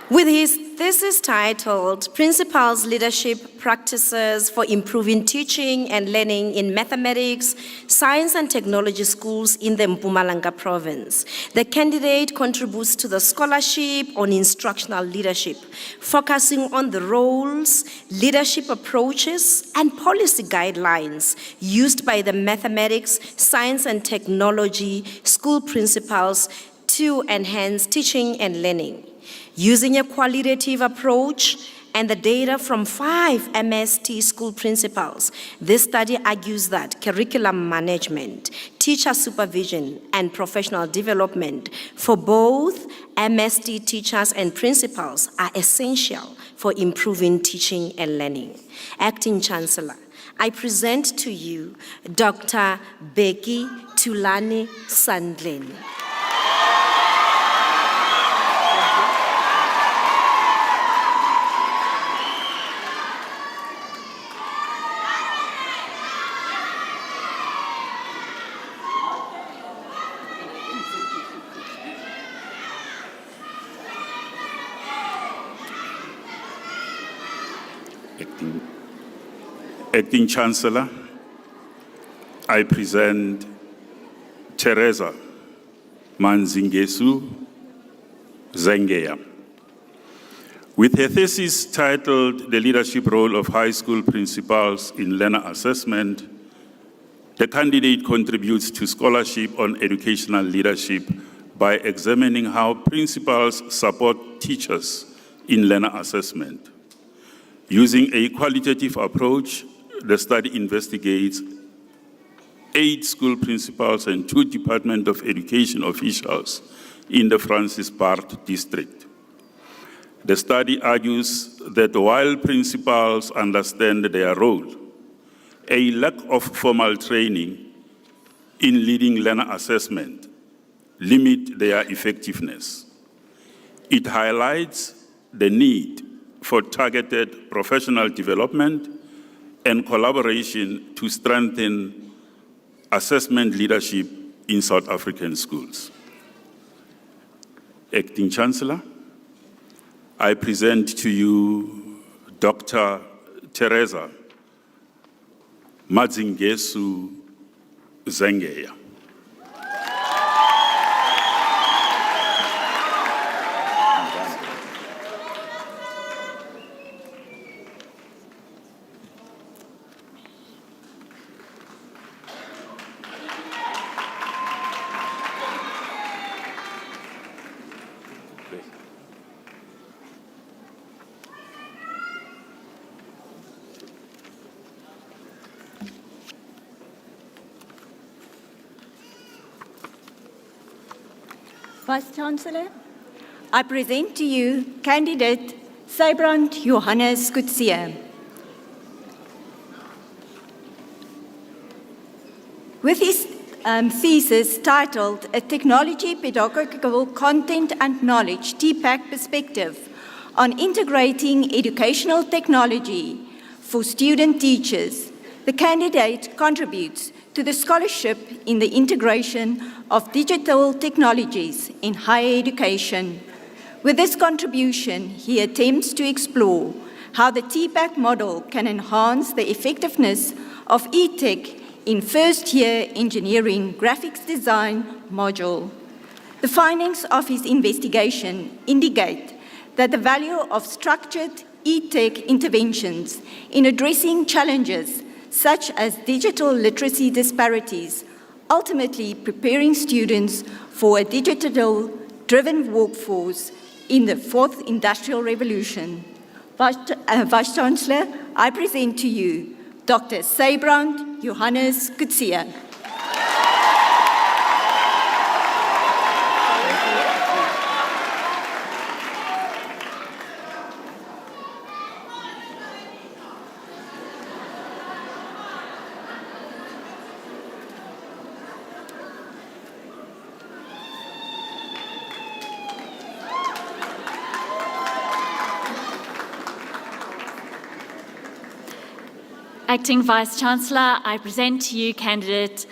With his thesis titled Principals' Leadership Practices for Improving Teaching and Learning in Mathematics, Science and Technology Schools in the Mpumalanga Province, the candidate contributes to the scholarship on instructional leadership, focusing on the roles, leadership approaches, and policy guidelines used by the mathematics, science and technology school principals to enhance teaching and learning. Using a qualitative approach and the data from 5 MST school principals, this study argues that curriculum management, teacher supervision, and professional development for both MST teachers and principals are essential for improving teaching and learning. Acting Chancellor, I present to you Dr. Beki Thulani Sandleni. Acting Chancellor, I present Teresa Manzingesu Zengeya. With her thesis titled The Leadership Role of High School Principals in Learner Assessment, the candidate contributes to scholarship on educational leadership by examining how principals support teachers in learner assessment. Using a qualitative approach, the study investigates 8 school principals and 2 Department of Education officials in the Francis Bart district. The study argues that while principals understand their role, a lack of formal training in leading learner assessment limit their effectiveness. It highlights the need for targeted professional development and collaboration to strengthen assessment leadership in South African schools. Acting Chancellor, I present to you Dr. Teresa Madzingesu Zengeya. Vice-Chancellor, I present to you candidate Sybrand Johannes Coetzee. With his thesis titled A Technology, Pedagogical Content and Knowledge TPAC Perspective on Integrating Educational Technology for Student Teachers, the candidate contributes to the scholarship in the integration of digital technologies in higher education. With this contribution, he attempts to explore how the TPAC model can enhance the effectiveness of EdTech in first-year engineering graphics design module. The findings of his investigation indicate that the value of structured EdTech interventions in addressing challenges such as digital literacy disparities, ultimately preparing students for a digital-driven workforce in the fourth industrial revolution. Vice-Chancellor, I present to you Dr. Sybrand Johannes Coetzee. Acting Vice-Chancellor, I present to you candidate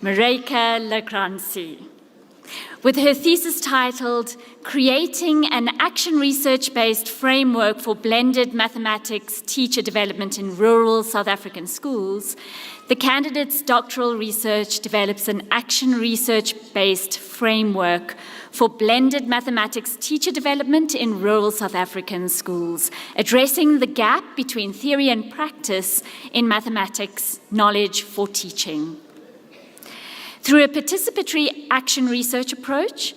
Mareike Legrandsie. With her thesis titled Creating an Action Research-Based Framework for Blended Mathematics Teacher Development in Rural South African Schools, the candidate's doctoral research develops an action research-based framework for blended mathematics teacher development in rural South African schools, addressing the gap between theory and practice in mathematics knowledge for teaching. Through a participatory action research approach,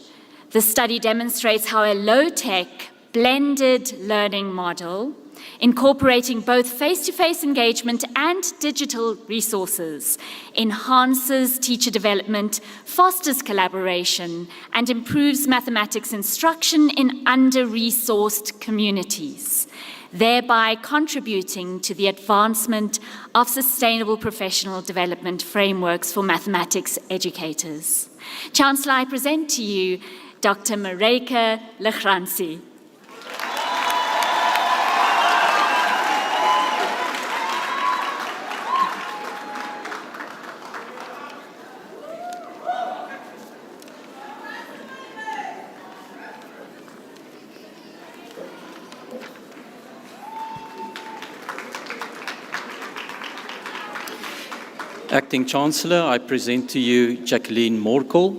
the study demonstrates how a low-tech, blended learning model, incorporating both face-to-face engagement and digital resources, enhances teacher development, fosters collaboration, and improves mathematics instruction in under-resourced communities, thereby contributing to the advancement of sustainable professional development frameworks for mathematics educators. Chancellor, I present to you Dr. Mareike Legrandsie. Acting Chancellor, I present to you Jacqueline Morkel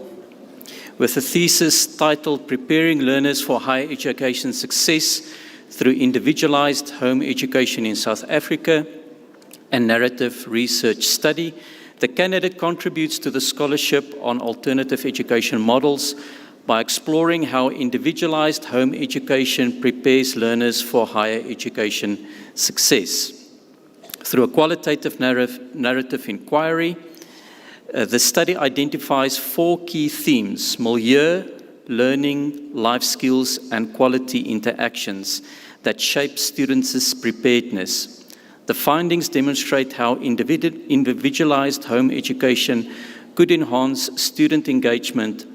with a thesis titled Preparing Learners for Higher Education Success Through Individualized Home Education in South Africa, a narrative research study. The candidate contributes to the scholarship on alternative education models by exploring how individualized home education prepares learners for higher education success. Through a qualitative narrative inquiry, the study identifies 4 key themes: milieu, learning, life skills, and quality interactions that shape students' preparedness. The findings demonstrate how individualized home education could enhance student engagement,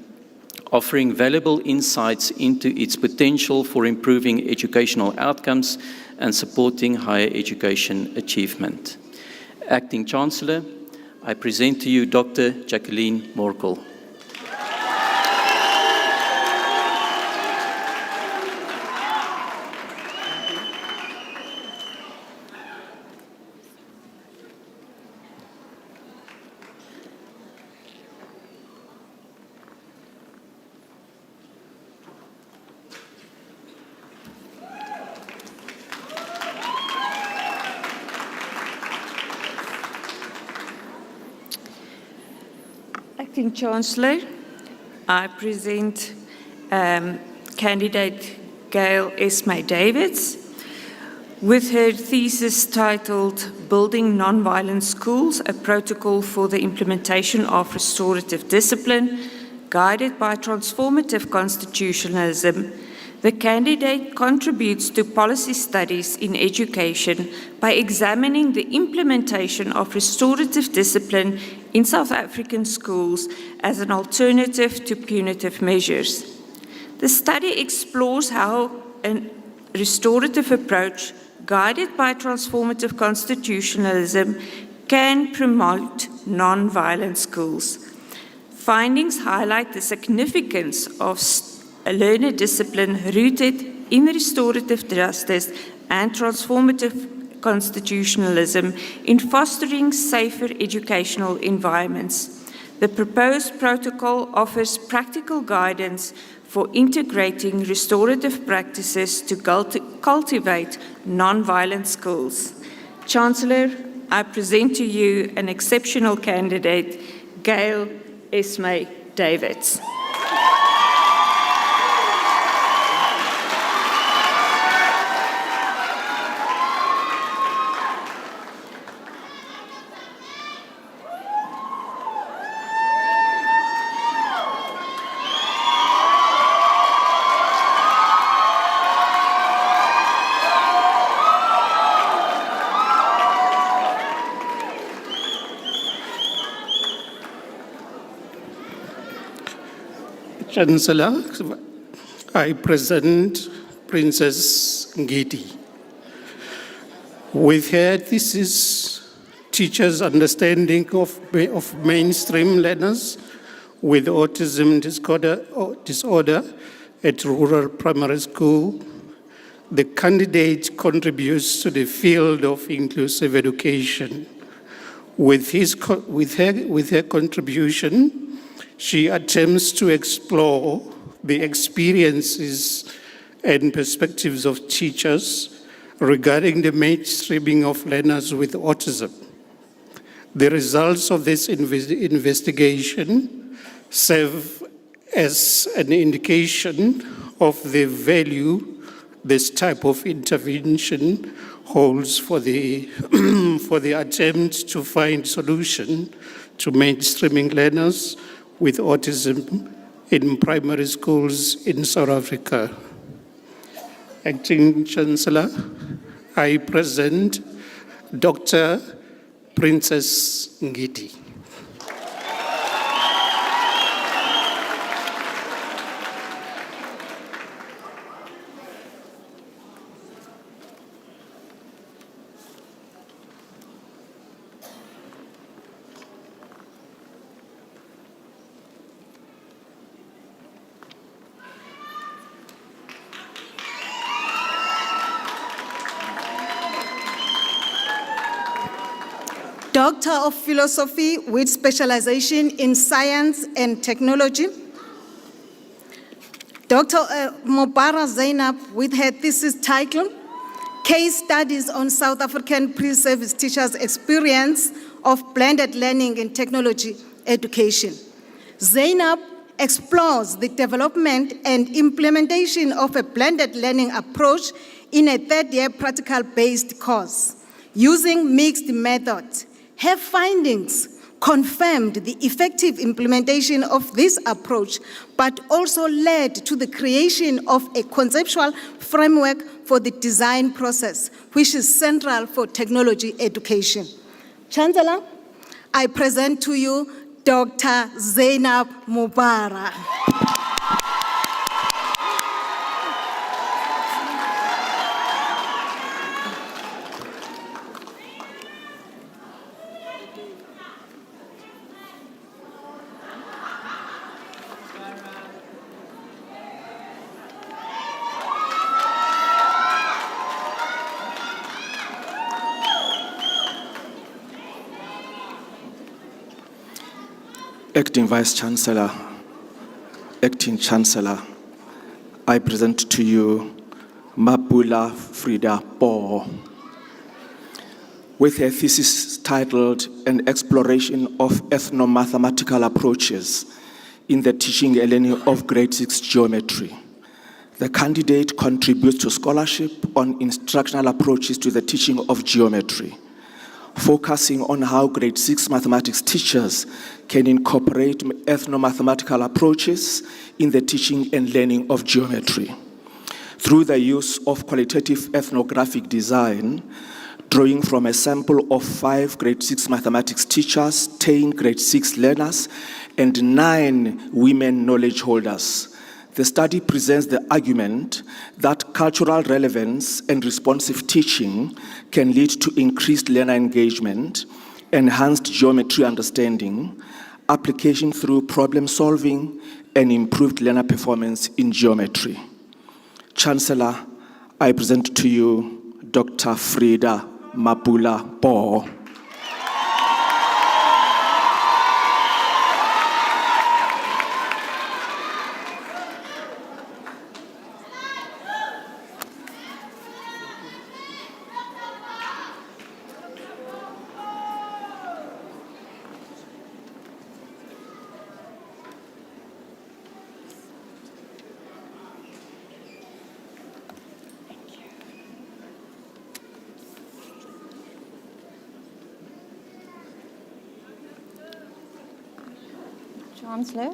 offering valuable insights into its potential for improving educational outcomes and supporting higher education achievement. Acting Chancellor, I present to you Dr. Jacqueline Morkel. Acting Chancellor, I present candidate Gail Esmay-Davids with her thesis titled Building Nonviolent Schools, a Protocol for the Implementation of Restorative Discipline, guided by transformative constitutionalism, the candidate contributes to policy studies in education by examining the implementation of restorative discipline in South African schools as an alternative to punitive measures. The study explores how a restorative approach, guided by transformative constitutionalism, can promote non-violent schools. Findings highlight the significance of a learner discipline rooted in restorative justice and transformative constitutionalism in fostering safer educational environments. The proposed protocol offers practical guidance for integrating restorative practices to cultivate non-violent schools. Chancellor, I present to you an exceptional candidate, Gail Esme Davids. Chancellor, I present Princess Ngidi. With her thesis, Teachers' Understanding of Mainstream Learners with Autism Disorder at Rural Primary School, the candidate contributes to the field of inclusive education. With her contribution, she attempts to explore the experiences and perspectives of teachers regarding the mainstreaming of learners with autism. The results of this investigation serve as an indication of the value this type of intervention holds for the, for the attempt to find solution to mainstreaming learners with autism in primary schools in South Africa. Acting Chancellor, I present Dr. Princess Ngidi. Doctor of Philosophy with specialization in Science and Technology. Dr. Mobara Zainab with her thesis title, Case Studies on South African Pre-Service Teachers' Experience of Blended Learning in Technology Education. Zainab explores the development and implementation of a blended learning approach in a third-year practical-based course using mixed methods. Her findings confirmed the effective implementation of this approach, but also led to the creation of a conceptual framework for the design process, which is central for technology education. Chancellor, I present to you Dr. Zainab Mubara. Acting Vice-Chancellor, Acting Chancellor, I present to you Mapula Frida Po with her thesis titled An Exploration of Ethnomathematical Approaches in the Teaching and Learning of Grade 6 Geometry. The candidate contributes to scholarship on instructional approaches to the teaching of geometry. focusing on how grade 6 mathematics teachers can incorporate ethno-mathematical approaches in the teaching and learning of geometry. Through the use of qualitative ethnographic design, drawing from a sample of 5 grade 6 mathematics teachers, 10 grade 6 learners, and 9 women knowledge holders. The study presents the argument that cultural relevance and responsive teaching can lead to increased learner engagement, enhanced geometry understanding, application through problem solving, and improved learner performance in geometry. Chancellor, I present to you Dr. Frida Mapula Bo. Chancellor,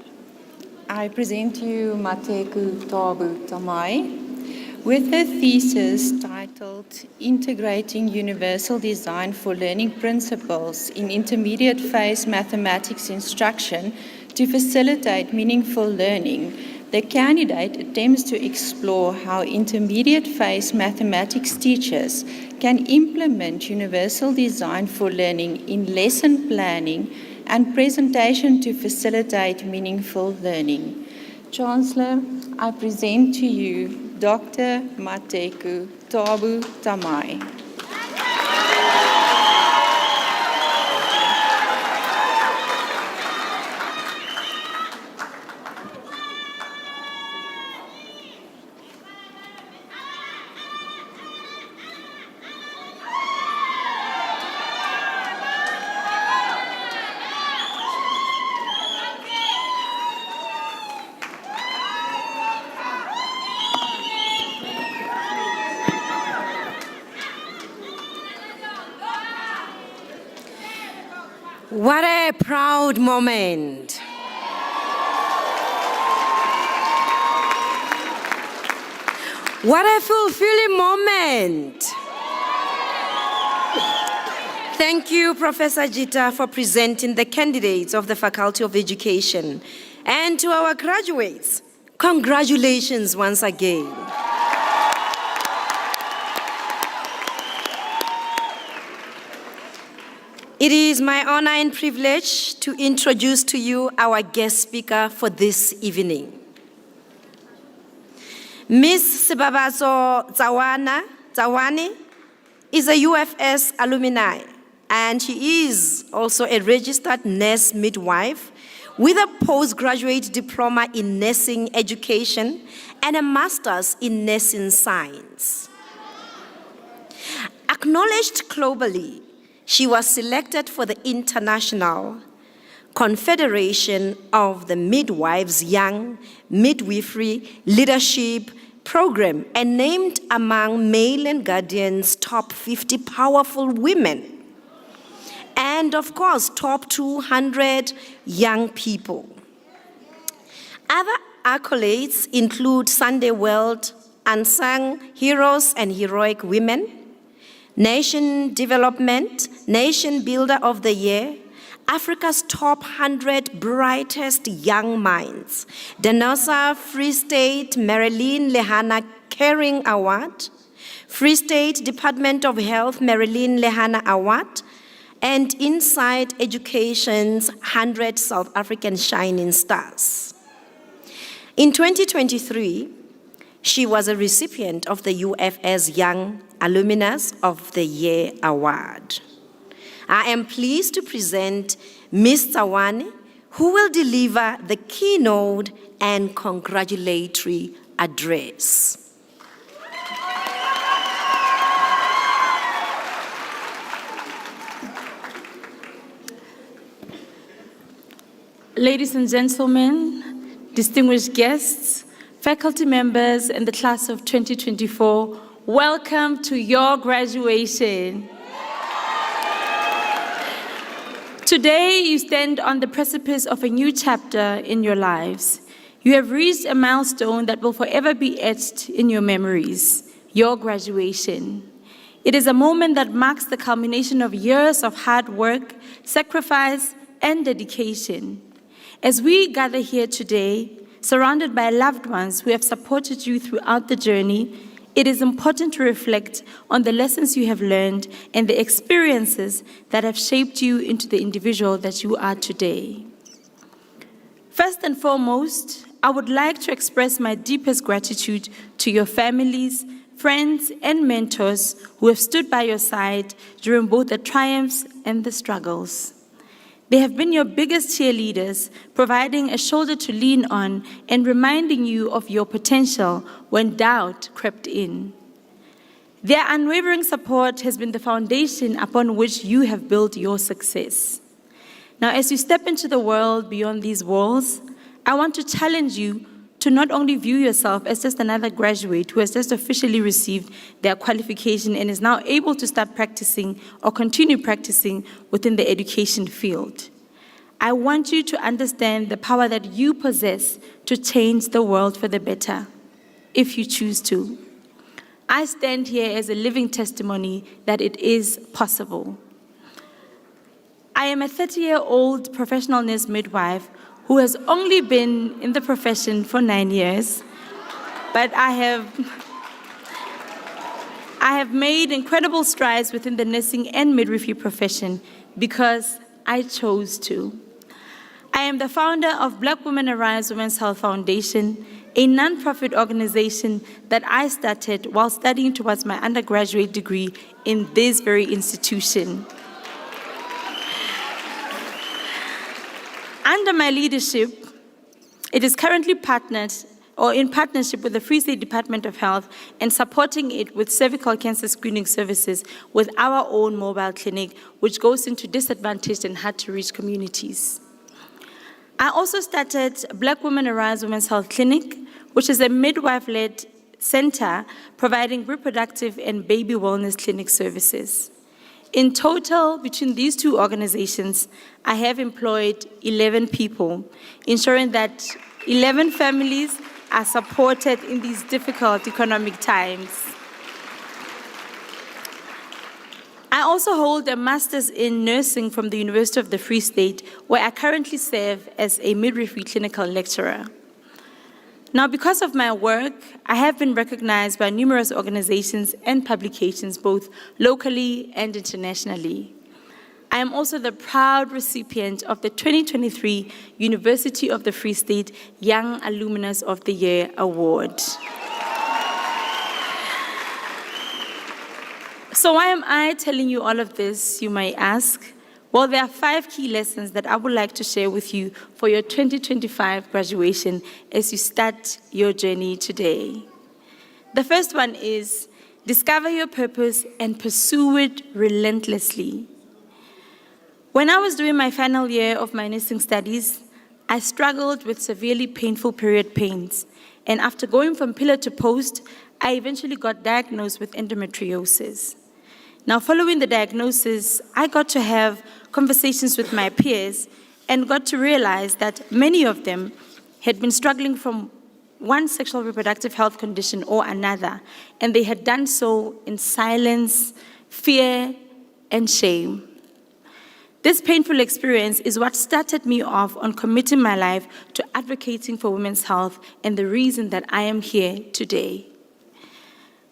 I present to you Mateku Tabu Tamai with her thesis titled Integrating Universal Design for Learning Principles in Intermediate Phase Mathematics Instruction to Facilitate Meaningful Learning. The candidate attempts to explore how intermediate phase mathematics teachers can implement universal design for learning in lesson planning and presentation to facilitate meaningful learning. Chancellor, I present to you Dr. Mateku Tabu Tamai. What a proud moment. What a fulfilling moment. Thank you, Professor Jita, for presenting the candidates of the Faculty of Education. And to our graduates, congratulations once again. It is my honor and privilege to introduce to you our guest speaker for this evening. Ms. Sibabazo Tsawani is a UFS alumni, and she is also a registered nurse midwife with a postgraduate diploma in nursing education and a master's in nursing science. Acknowledged globally, she was selected for the International Confederation of the Midwives Young Midwifery Leadership Program and named among Mail and Guardian's top 50 powerful women. And of course, top 200 young people. Other accolades include Sunday World Unsung Heroes and Heroic Women, Nation Development, Nation Builder of the Year, Africa's Top 100 Brightest Young Minds, Danosa Free State Marilyn Lehana Caring Award, Free State Department of Health Marilyn Lehana Award, and Inside Education's 100 South African Shining Stars. In 2023, she was a recipient of the UFS Young Alumnus of the Year Award. I am pleased to present Ms. Tsawani, who will deliver the keynote and congratulatory address. Ladies and gentlemen, distinguished guests, faculty members, and the class of 2024, welcome to your graduation. Today, you stand on the precipice of a new chapter in your lives. You have reached a milestone that will forever be etched in your memories, your graduation. It is a moment that marks the culmination of years of hard work, sacrifice, and dedication. As we gather here today, surrounded by loved ones who have supported you throughout the journey, it is important to reflect on the lessons you have learned and the experiences that have shaped you into the individual that you are today. First and foremost, I would like to express my deepest gratitude to your families, friends, and mentors who have stood by your side during both the triumphs and the struggles. They have been your biggest cheerleaders, providing a shoulder to lean on and reminding you of your potential when doubt crept in. Their unwavering support has been the foundation upon which you have built your success. Now, as you step into the world beyond these walls, I want to challenge you to not only view yourself as just another graduate who has just officially received their qualification and is now able to start practicing or continue practicing within the education field. I want you to understand the power that you possess to change the world for the better, if you choose to. I stand here as a living testimony that it is possible. I am a 30-year-old professional nurse midwife who has only been in the profession for 9 years, but I have made incredible strides within the nursing and midwifery profession because I chose to. I am the founder of Black Women Arise Women's Health Foundation, a non-profit organization that I started while studying towards my undergraduate degree in this very institution. Under my leadership, it is currently partnered or in partnership with the Free State Department of Health and supporting it with cervical cancer screening services with our own mobile clinic, which goes into disadvantaged and hard-to-reach communities. I also started Black Women Arise Women's Health Clinic, which is a midwife-led center providing reproductive and baby wellness clinic services. In total, between these two organizations, I have employed 11 people, ensuring that 11 families are supported in these difficult economic times. I also hold a master's in nursing from the University of the Free State, where I currently serve as a midwifery clinical lecturer. Now, because of my work, I have been recognized by numerous organizations and publications, both locally and internationally. I am also the proud recipient of the 2023 University of the Free State Young Alumnus of the Year Award. So why am I telling you all of this, you may ask? Well, there are 5 key lessons that I would like to share with you for your 2025 graduation as you start your journey today. The first one is discover your purpose and pursue it relentlessly. When I was doing my final year of my nursing studies, I struggled with severely painful period pains. And after going from pillar to post, I eventually got diagnosed with endometriosis. Now, following the diagnosis, I got to have conversations with my peers and got to realize that many of them had been struggling from one sexual reproductive health condition or another, and they had done so in silence, fear, and shame. This painful experience is what started me off on committing my life to advocating for women's health and the reason that I am here today.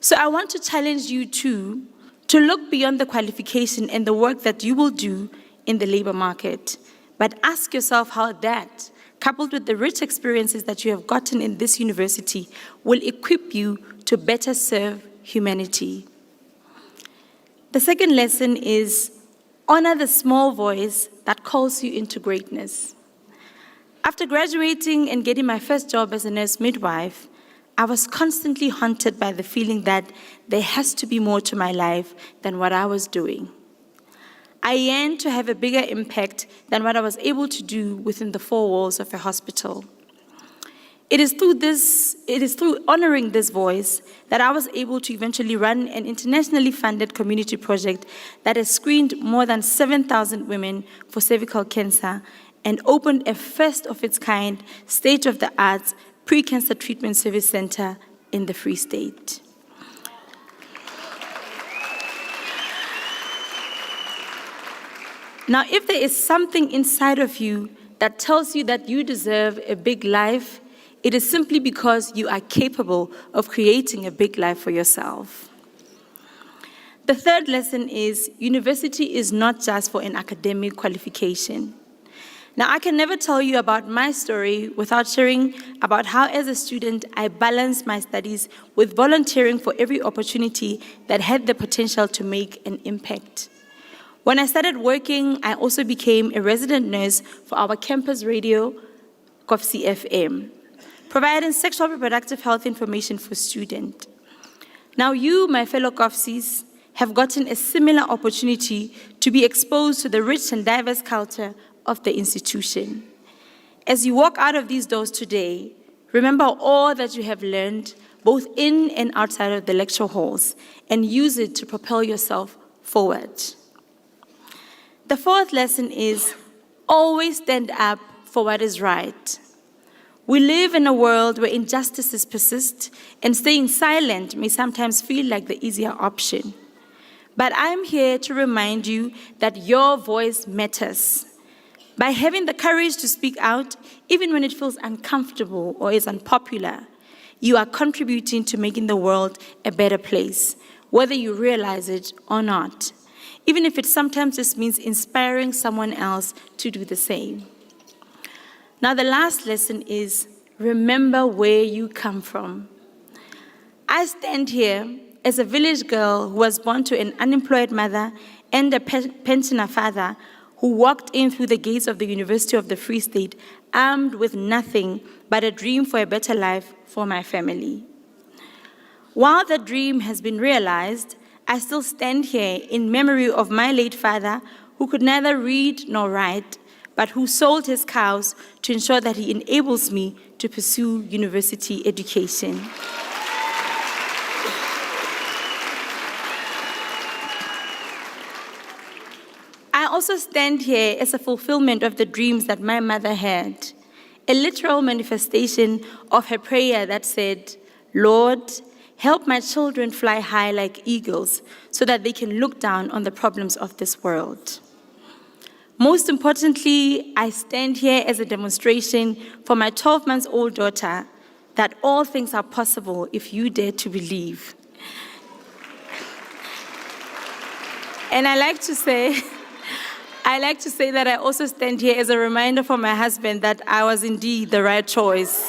So I want to challenge you too to look beyond the qualification and the work that you will do in the labor market, but ask yourself how that, coupled with the rich experiences that you have gotten in this university, will equip you to better serve humanity. The second lesson is honor the small voice that calls you into greatness. After graduating and getting my first job as a nurse midwife, I was constantly haunted by the feeling that there has to be more to my life than what I was doing. I yearned to have a bigger impact than what I was able to do within the 4 walls of a hospital. It is through honoring this voice that I was able to eventually run an internationally funded community project that has screened more than 7,000 women for cervical cancer and opened a first-of-its-kind, state-of-the-art pre-cancer treatment service center in the Free State. Now, if there is something inside of you that tells you that you deserve a big life, it is simply because you are capable of creating a big life for yourself. The third lesson is university is not just for an academic qualification. Now, I can never tell you about my story without sharing about how, as a student, I balanced my studies with volunteering for every opportunity that had the potential to make an impact. When I started working, I also became a resident nurse for our campus radio, UFS FM, providing sexual reproductive health information for students. Now you, my fellow COFSIs, have gotten a similar opportunity to be exposed to the rich and diverse culture of the institution. As you walk out of these doors today, remember all that you have learned, both in and outside of the lecture halls, and use it to propel yourself forward. The fourth lesson is always stand up for what is right. We live in a world where injustices persist, and staying silent may sometimes feel like the easier option. But I'm here to remind you that your voice matters. By having the courage to speak out, even when it feels uncomfortable or is unpopular, you are contributing to making the world a better place, whether you realize it or not, even if it sometimes just means inspiring someone else to do the same. Now, the last lesson is remember where you come from. I stand here as a village girl who was born to an unemployed mother and a pensioner father who walked in through the gates of the University of the Free State armed with nothing but a dream for a better life for my family. While the dream has been realized, I still stand here in memory of my late father who could neither read nor write, but who sold his cows to ensure that he enables me to pursue university education. I also stand here as a fulfillment of the dreams that my mother had, a literal manifestation of her prayer that said, "Lord, help my children fly high like eagles so that they can look down on the problems of this world." Most importantly, I stand here as a demonstration for my 12-month-old daughter that all things are possible if you dare to believe. And I like to say that I also stand here as a reminder for my husband that I was indeed the right choice.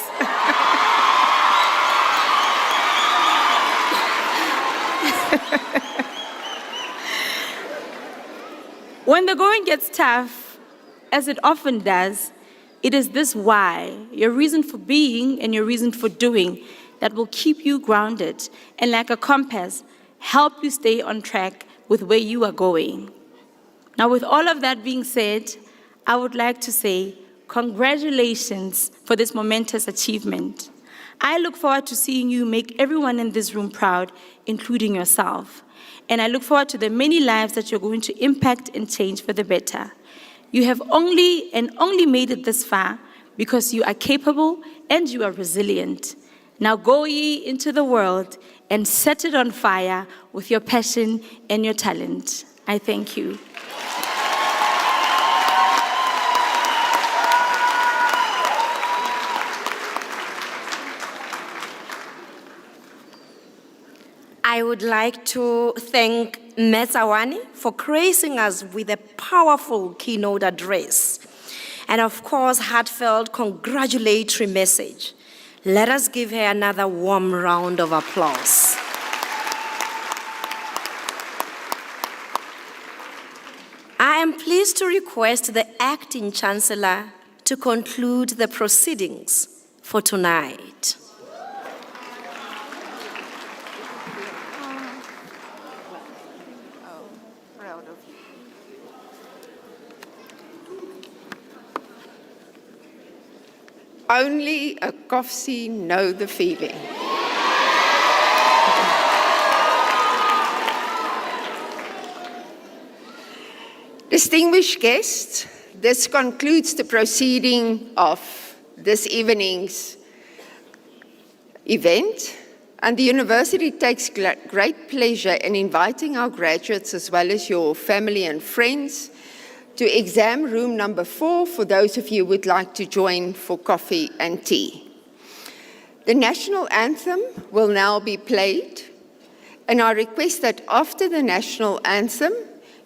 When the going gets tough, as it often does, it is this why, your reason for being and your reason for doing, that will keep you grounded and, like a compass, help you stay on track with where you are going. Now, with all of that being said, I would like to say congratulations for this momentous achievement. I look forward to seeing you make everyone in this room proud, including yourself. And I look forward to the many lives that you're going to impact and change for the better. You have only made it this far because you are capable and you are resilient. Now go ye into the world and set it on fire with your passion and your talent. I thank you. I would like to thank Metsawani for gracing us with a powerful keynote address and, of course, heartfelt congratulatory message. Let us give her another warm round of applause. I am pleased to request the Acting Chancellor to conclude the proceedings for tonight. Only a Kofsi know the feeling. Distinguished guests, this concludes the proceeding of this evening's event, and the university takes great pleasure in inviting our graduates as well as your family and friends to exam room number 4 for those of you who would like to join for coffee and tea. The national anthem will now be played, and I request that after the national anthem,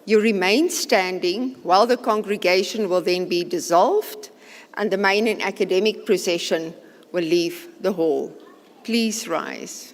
you remain standing while the congregation will then be dissolved and the main and academic procession will leave the hall. Please rise.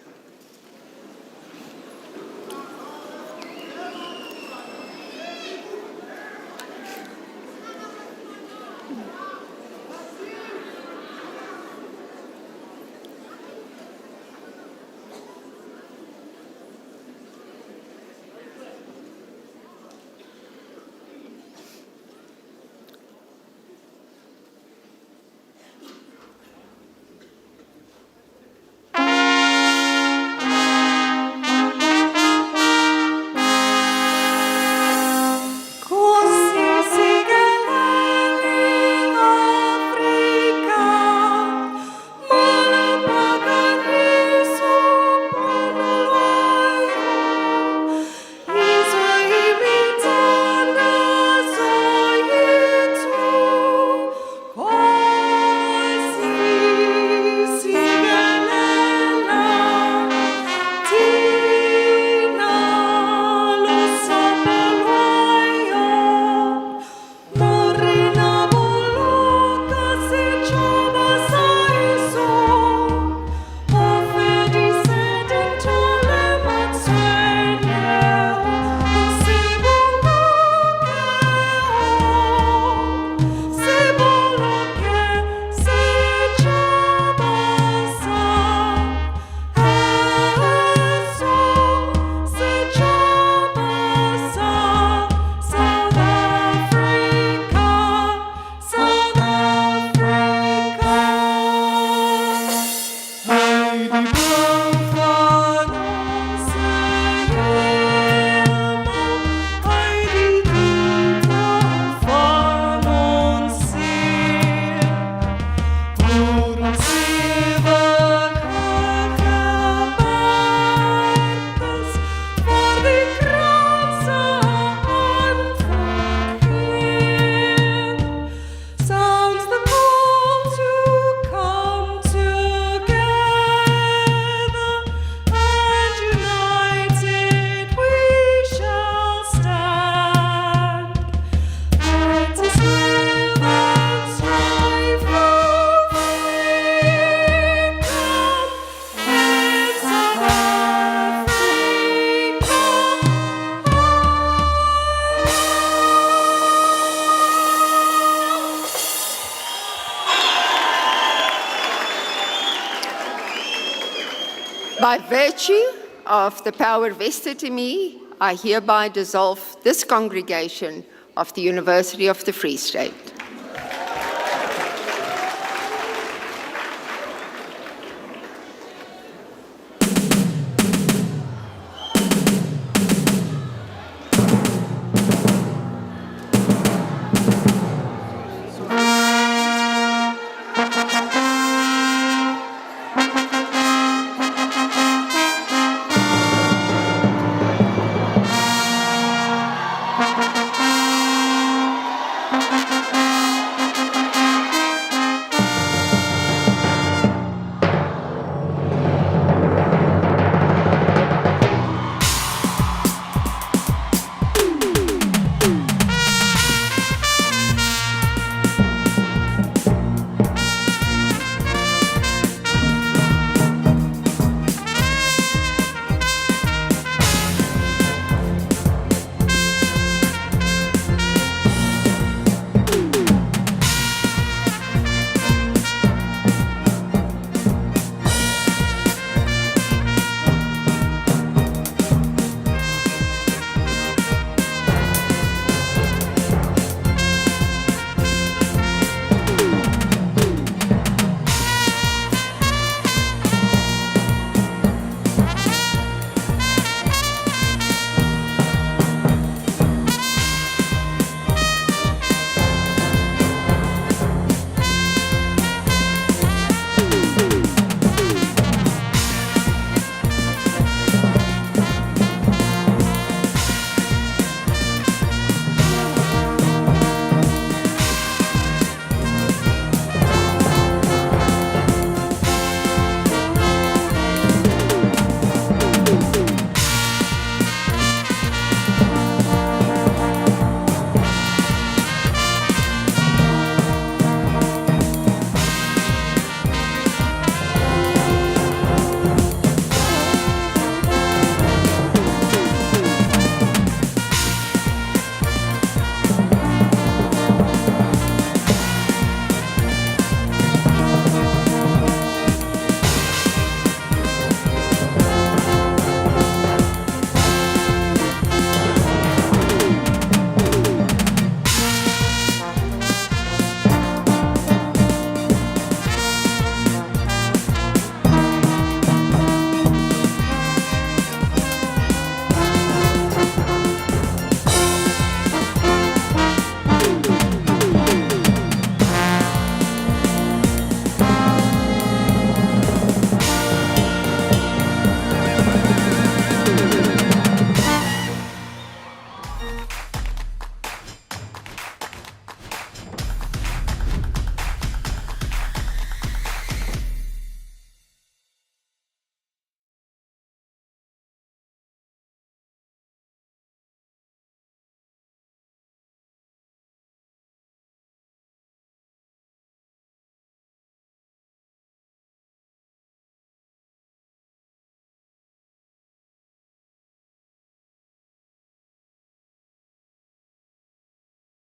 By virtue of the power vested in me, I hereby dissolve this congregation of the University of the Free State.